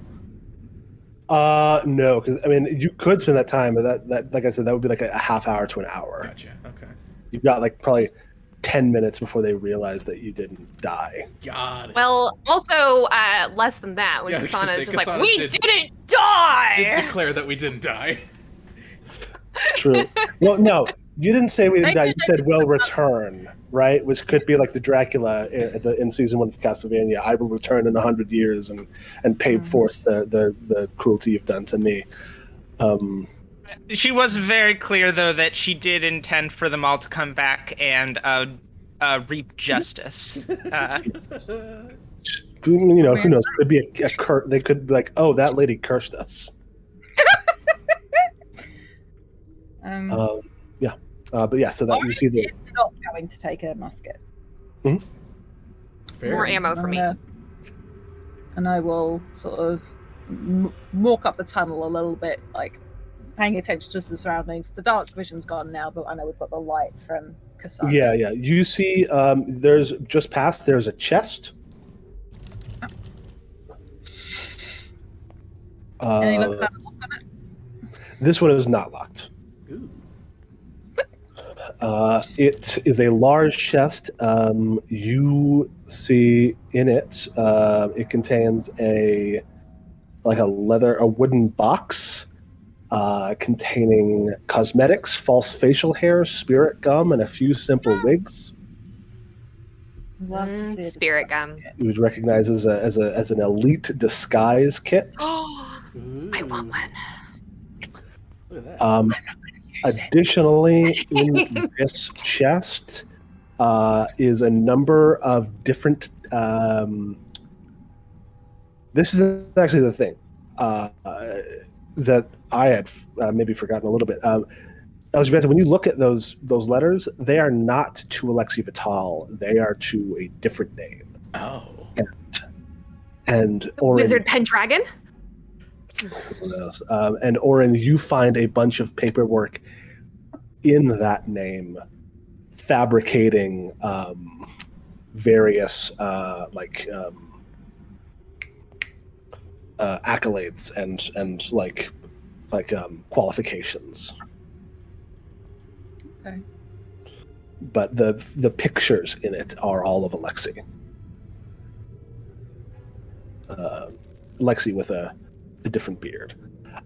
Speaker 1: No, because I mean, you could spend that time, but that like I said, that would be like a half hour to an hour.
Speaker 6: Gotcha, okay.
Speaker 1: You've got like probably 10 minutes before they realize that you didn't die.
Speaker 6: Got it.
Speaker 5: Well, also less than that when
Speaker 6: Yeah, I was gonna
Speaker 5: Kasana
Speaker 6: say,
Speaker 5: is just like,
Speaker 6: Kasana
Speaker 5: "We
Speaker 6: did-
Speaker 5: didn't die!"
Speaker 6: Did declare that we didn't die.
Speaker 1: True. Well, no, you didn't say we didn't die. You said "will return," right? Which could be like the Dracula in season 1 of Castlevania. I will return in 100 years and pay forth the cruelty you've done to me.
Speaker 2: she was very clear, though, that she did intend for them all to come back and reap justice.
Speaker 1: You know, who knows? It could be a curse. They could be like, "Oh, that lady cursed us." Yeah. But yeah, so that you see the
Speaker 4: It's not going to take a musket.
Speaker 6: Fair.
Speaker 5: More ammo for me.
Speaker 4: And I will sort of walk up the tunnel a little bit, like paying attention to the surroundings. The dark vision's gone now, but I know we've got the light from Kasana.
Speaker 1: Yeah. You see, there's just past. There's a chest.
Speaker 4: Any look at it?
Speaker 1: This one is not locked.
Speaker 6: Ooh.
Speaker 1: It is a large chest. You see in it, it contains a wooden box containing cosmetics, false facial hair, spirit gum, and a few simple wigs.
Speaker 4: Love to see it.
Speaker 5: Spirit gum.
Speaker 1: You would recognize as an elite disguise kit.
Speaker 6: Ooh.
Speaker 5: I want one.
Speaker 6: Look at that.
Speaker 1: Additionally, in this chest is a number of different. This is actually the thing that I had maybe forgotten a little bit. Elizabeth, when you look at those letters, they are not to Alexei Vital. They are to a different name.
Speaker 6: Oh.
Speaker 1: And Orin,
Speaker 5: Wizard Pendragon?
Speaker 1: and Orin, you find a bunch of paperwork in that name, fabricating various accolades and qualifications.
Speaker 4: Okay.
Speaker 1: but the pictures in it are all of Alexei. Alexei with a different beard.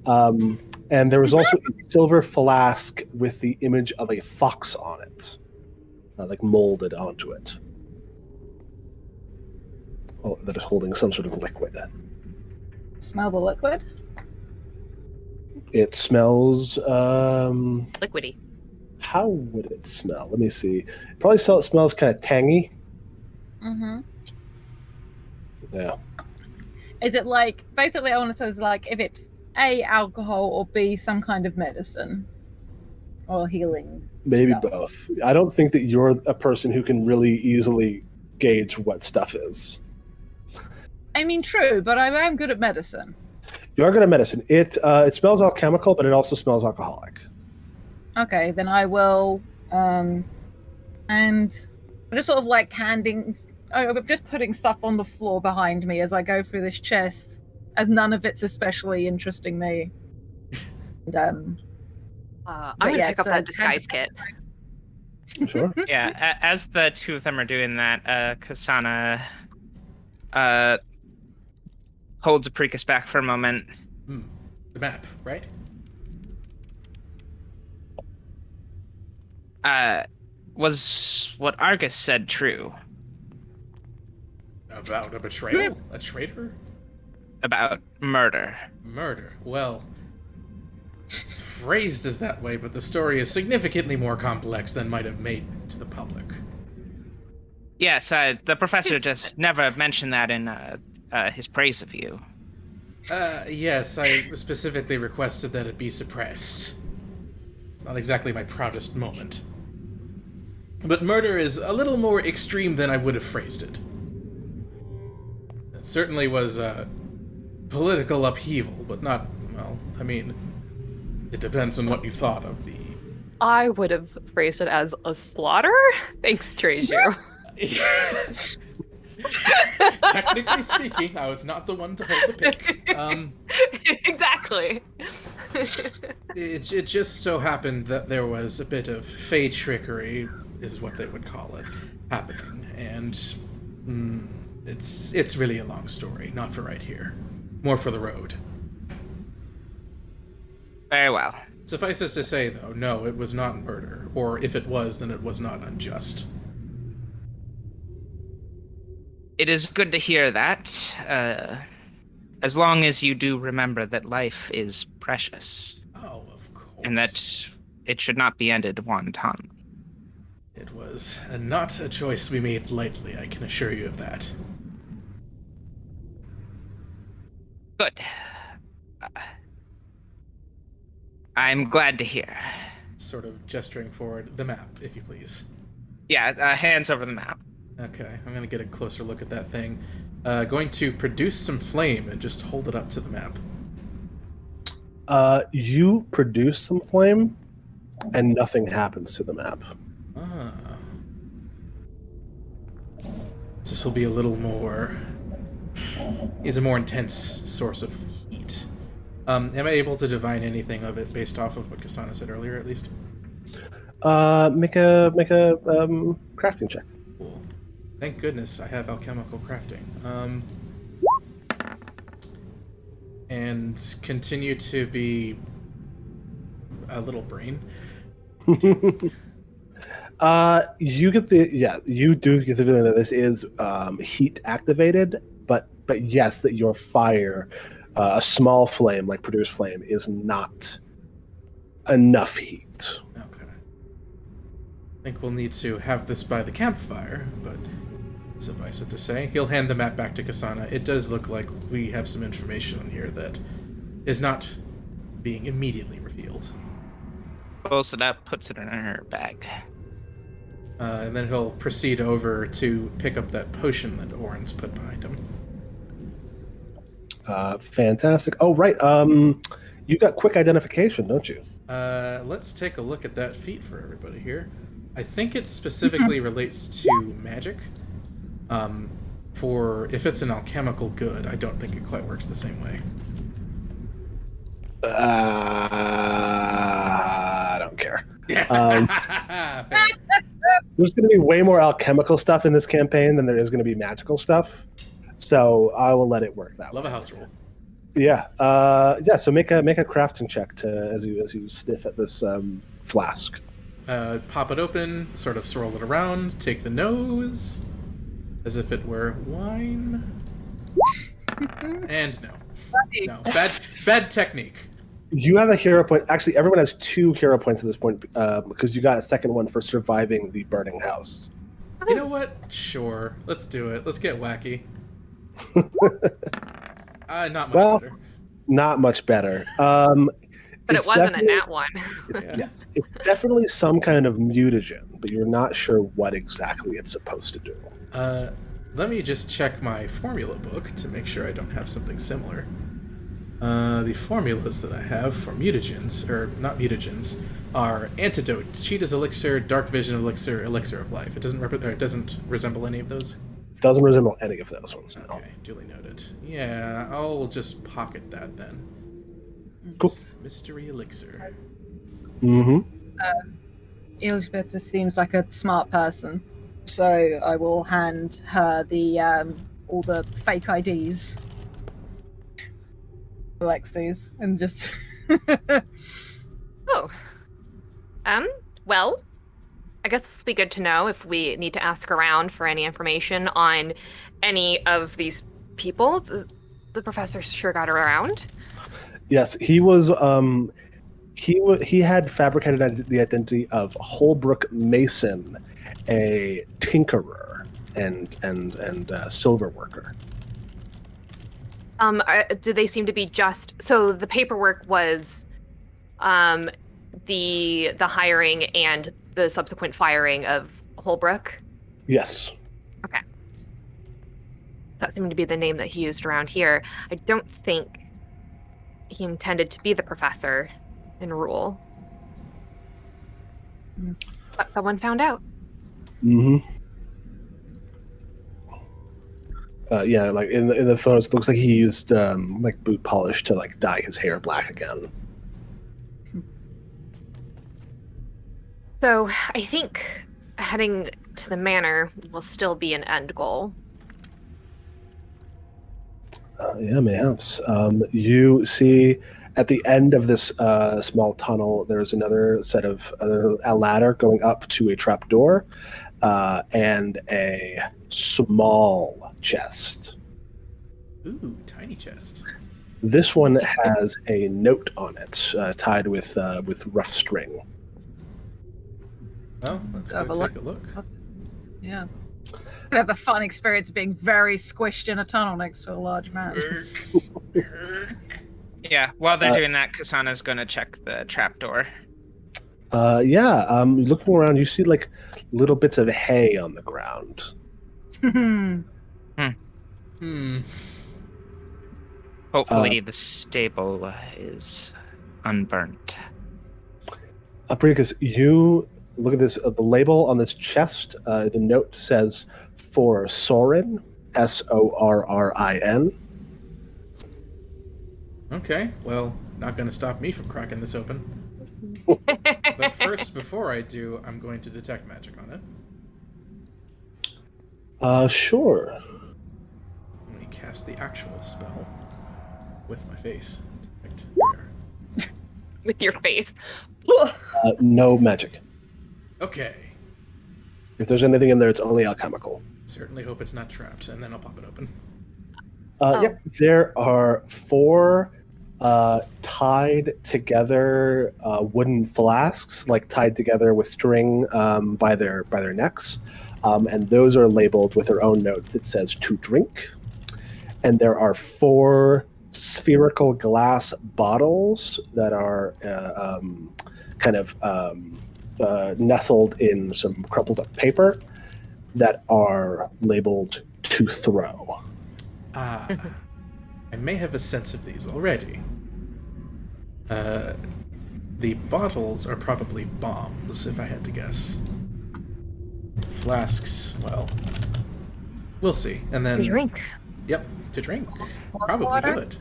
Speaker 1: And there was also a silver flask with the image of a fox on it, like molded onto it. Oh, that is holding some sort of liquid.
Speaker 4: Smell the liquid?
Speaker 1: It smells...
Speaker 5: liquidy.
Speaker 1: How would it smell? Let me see. Probably smells kind of tangy.
Speaker 4: Mm-hmm.
Speaker 1: Yeah.
Speaker 4: Is it like... Basically, I want to say, like, if it's A, alcohol, or B, some kind of medicine? Or healing
Speaker 1: Maybe
Speaker 4: stuff.
Speaker 1: both. I don't think that you're a person who can really easily gauge what stuff is.
Speaker 4: I mean, true, but I am good at medicine.
Speaker 1: You are good at medicine. It smells alchemical, but it also smells alcoholic.
Speaker 4: Okay, then I will, and I'm just sort of like I'm just putting stuff on the floor behind me as I go through this chest, as none of it's especially interesting me. And,
Speaker 5: I'm going to pick up that disguise kit.
Speaker 1: Sure.
Speaker 2: Yeah, as the two of them are doing that, Kasana holds Apricus back for a moment.
Speaker 6: The map, right?
Speaker 2: Was what Argus said true?
Speaker 6: About a betrayal? A traitor?
Speaker 2: About murder.
Speaker 6: Murder. Well, it's phrased as that way, but the story is significantly more complex than might have made to the public.
Speaker 2: Yes, the professor just never mentioned that in his praise of you.
Speaker 6: Yes, I specifically requested that it be suppressed. It's not exactly my proudest moment. But murder is a little more extreme than I would have phrased it. It certainly was a political upheaval, but not, well, I mean, it depends on what you thought of the...
Speaker 5: I would have phrased it as a slaughter? Thanks, Treasure.
Speaker 6: Technically speaking, I was not the one to hold the pick.
Speaker 5: Exactly.
Speaker 6: It just so happened that there was a bit of fey trickery, is what they would call it, happening, and it's really a long story, not for right here. More for the road.
Speaker 2: Very well.
Speaker 6: Suffice it to say, though, no, it was not murder, or if it was, then it was not unjust.
Speaker 2: It is good to hear that, as long as you do remember that life is precious.
Speaker 6: Oh, of course.
Speaker 2: And that it should not be ended wantonly.
Speaker 6: It was not a choice we made lightly, I can assure you of that.
Speaker 2: Good. I'm glad to hear.
Speaker 6: Sort of gesturing forward. The map, if you please.
Speaker 2: Yeah, hands over the map.
Speaker 6: Okay, I'm gonna get a closer look at that thing. Going to produce some flame and just hold it up to the map.
Speaker 1: You produce some flame, and nothing happens to the map.
Speaker 6: Ah. This will be a little more... is a more intense source of heat. Am I able to divine anything of it based off of what Kasana said earlier, at least?
Speaker 1: Make a crafting check.
Speaker 6: Cool. Thank goodness I have alchemical crafting. And continue to be a little brain.
Speaker 1: You do get the feeling that this is heat activated, but yes, that your fire, a small flame like produced flame, is not enough heat.
Speaker 6: Okay. I think we'll need to have this by the campfire, but suffice it to say, he'll hand the map back to Kasana. It does look like we have some information on here that is not being immediately revealed.
Speaker 2: Pulls it up, puts it in her bag.
Speaker 6: And then he'll proceed over to pick up that potion that Oren's put behind him.
Speaker 1: Fantastic. Oh, right. You got quick identification, don't you?
Speaker 6: Let's take a look at that feat for everybody here. I think it specifically relates to magic. For if it's an alchemical good, I don't think it quite works the same way.
Speaker 1: I don't care.
Speaker 6: Fair.
Speaker 1: there's going to be way more alchemical stuff in this campaign than there is going to be magical stuff. So I will let it work that
Speaker 6: Love
Speaker 1: way.
Speaker 6: a house rule.
Speaker 1: Yeah. So make a crafting check as you sniff at this flask.
Speaker 6: Pop it open, sort of swirl it around, take the nose, as if it were wine. And no. Bad technique.
Speaker 1: You have a hero point. Actually, everyone has 2 hero points at this point because you got a second one for surviving the burning house.
Speaker 6: You know what? Sure. Let's do it. Let's get wacky. Not much better.
Speaker 1: Not much better.
Speaker 5: But it wasn't a nat one.
Speaker 6: Yeah.
Speaker 1: Yes, it's definitely some kind of mutagen, but you're not sure what exactly it's supposed to do.
Speaker 6: Let me just check my formula book to make sure I don't have something similar. The formulas that I have for mutagens, or not mutagens, are antidote, cheetah's elixir, dark vision elixir, elixir of life. It doesn't resemble any of those.
Speaker 1: Doesn't resemble any of those ones. No.
Speaker 6: Okay, duly noted. Yeah, I'll just pocket that then.
Speaker 1: Cool.
Speaker 6: Mystery elixir.
Speaker 1: Mm-hmm.
Speaker 4: Elizabeth seems like a smart person, so I will hand her the all the fake IDs, Alexi's, and just.
Speaker 5: Oh. Well, I guess this would be good to know if we need to ask around for any information on any of these people. The professor sure got around.
Speaker 1: Yes, he was. He had fabricated the identity of Holbrook Mason, a tinkerer and silver worker.
Speaker 5: Do they seem to be just so? The paperwork was, the hiring and the subsequent firing of Holbrook.
Speaker 1: Yes.
Speaker 5: Okay. That seemed to be the name that he used around here. I don't think he intended to be the professor in Rule. But someone found out.
Speaker 1: Mm-hmm. Yeah, like in the photos, it looks like he used like boot polish to like dye his hair black again.
Speaker 5: So I think heading to the manor will still be an end goal.
Speaker 1: Yeah, mayhaps. You see at the end of this small tunnel, there's another set of a ladder going up to a trapdoor and a small chest.
Speaker 6: Ooh, tiny chest.
Speaker 1: This one has a note on it tied with rough string.
Speaker 6: Well, let's go take a look.
Speaker 4: Yeah. Have a fun experience being very squished in a tunnel next to a large man.
Speaker 2: Yeah, while they're doing that, Kasana's going to check the trapdoor.
Speaker 1: Looking around, you see like little bits of hay on the ground.
Speaker 2: Hopefully the stable is unburnt.
Speaker 1: Apricus, you look at this. The label on this chest. The note says for Sorin, Sorrin.
Speaker 6: Okay, well, not going to stop me from cracking this open. But first, before I do, I'm going to detect magic on it.
Speaker 1: Sure.
Speaker 6: Let me cast the actual spell with my face. Detect.
Speaker 5: With your face.
Speaker 1: No magic.
Speaker 6: Okay.
Speaker 1: If there's anything in there, it's only alchemical.
Speaker 6: Certainly hope it's not trapped, and then I'll pop it open.
Speaker 1: Yep. There are 4 tied together wooden flasks, like tied together with string by their necks, and those are labeled with their own note that says "to drink." And there are 4 spherical glass bottles that are nestled in some crumpled up paper that are labeled "to throw."
Speaker 6: I may have a sense of these already. The bottles are probably bombs, if I had to guess. Flasks, well, we'll see. And then...
Speaker 5: To drink.
Speaker 6: Yep, to drink. Probably
Speaker 4: Water?
Speaker 6: good.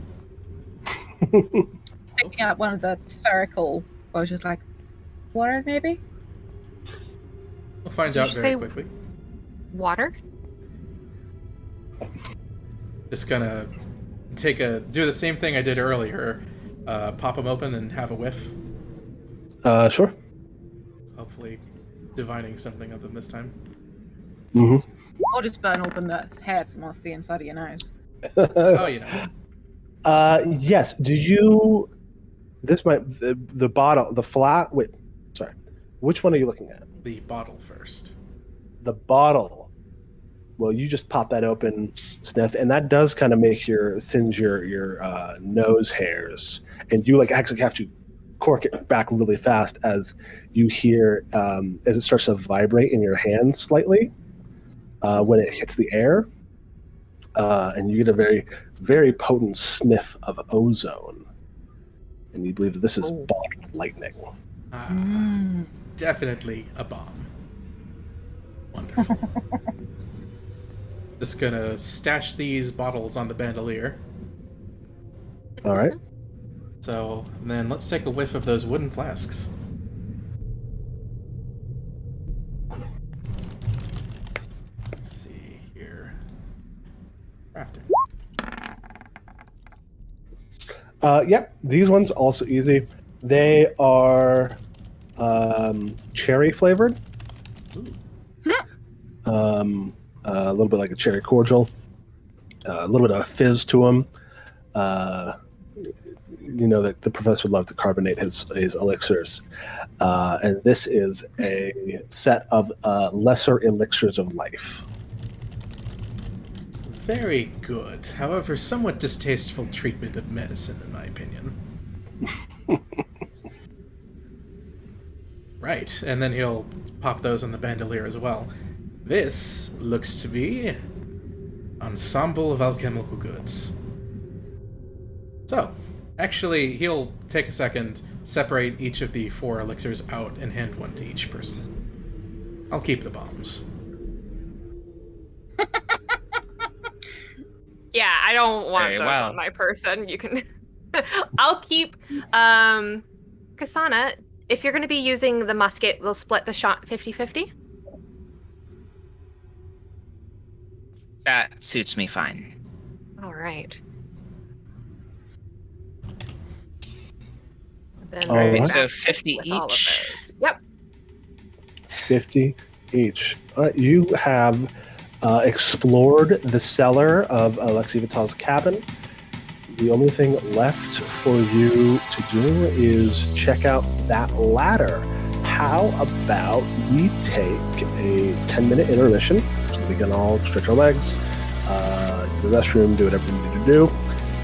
Speaker 4: Picking out one of the spherical, I was just like, water maybe?
Speaker 6: We'll find
Speaker 5: Did
Speaker 6: out
Speaker 5: you
Speaker 6: very
Speaker 5: say
Speaker 6: quickly.
Speaker 5: Water?
Speaker 6: Just gonna do the same thing I did earlier. Pop them open and have a whiff.
Speaker 1: Sure.
Speaker 6: Hopefully, divining something of them this time.
Speaker 1: Mm-hmm.
Speaker 4: Or just burn open the hair from off the inside of your nose.
Speaker 6: Oh,
Speaker 1: Yes. Do you? This might the bottle, the flat. Wait, sorry. Which one are you looking at?
Speaker 6: The bottle first.
Speaker 1: The bottle. Well, you just pop that open, sniff, and that does kind of singe your nose hairs, and you actually have to cork it back really fast as you hear as it starts to vibrate in your hands slightly when it hits the air, and you get a very, very potent sniff of ozone, and you believe that this is bottled lightning.
Speaker 6: Definitely a bomb. Wonderful. Just gonna stash these bottles on the bandolier.
Speaker 1: All right.
Speaker 6: So then let's take a whiff of those wooden flasks. Let's see here. Crafting.
Speaker 1: Yep, these ones also easy. They are cherry flavored. A little bit like a cherry cordial. A little bit of fizz to them. You know that the professor loved to carbonate his elixirs, and this is a set of lesser elixirs of life.
Speaker 6: Very good. However, somewhat distasteful treatment of medicine, in my opinion. Right, and then he'll pop those on the bandolier as well. This looks to be ensemble of alchemical goods. So, actually, he'll take a second, separate each of the 4 elixirs out, and hand one to each person. I'll keep the bombs.
Speaker 5: Yeah, I don't want those on my person. You can... I'll keep... Kasana, if you're going to be using the musket, we'll split the shot 50-50.
Speaker 2: That suits me fine.
Speaker 5: All right. Then
Speaker 1: All right.
Speaker 2: So 50 each.
Speaker 5: Yep.
Speaker 1: 50 each. All right, you have explored the cellar of Alexei Vital's cabin. The only thing left for you to do is check out that ladder. How about we take a 10-minute intermission so we can all stretch our legs, use the restroom, do whatever we need to do,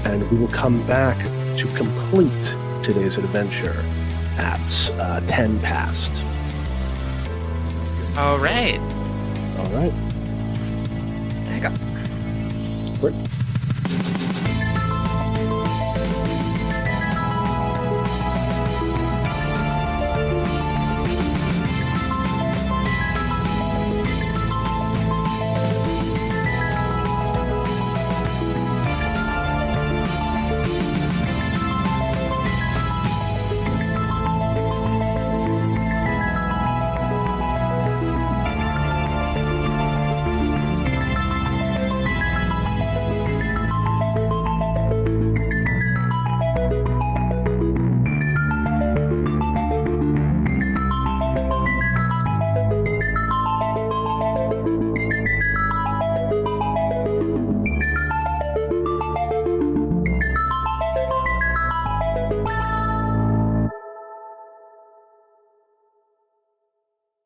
Speaker 1: and we will come back to complete today's adventure at 10 past.
Speaker 2: All right.
Speaker 1: All right.
Speaker 5: There you go.
Speaker 1: Great.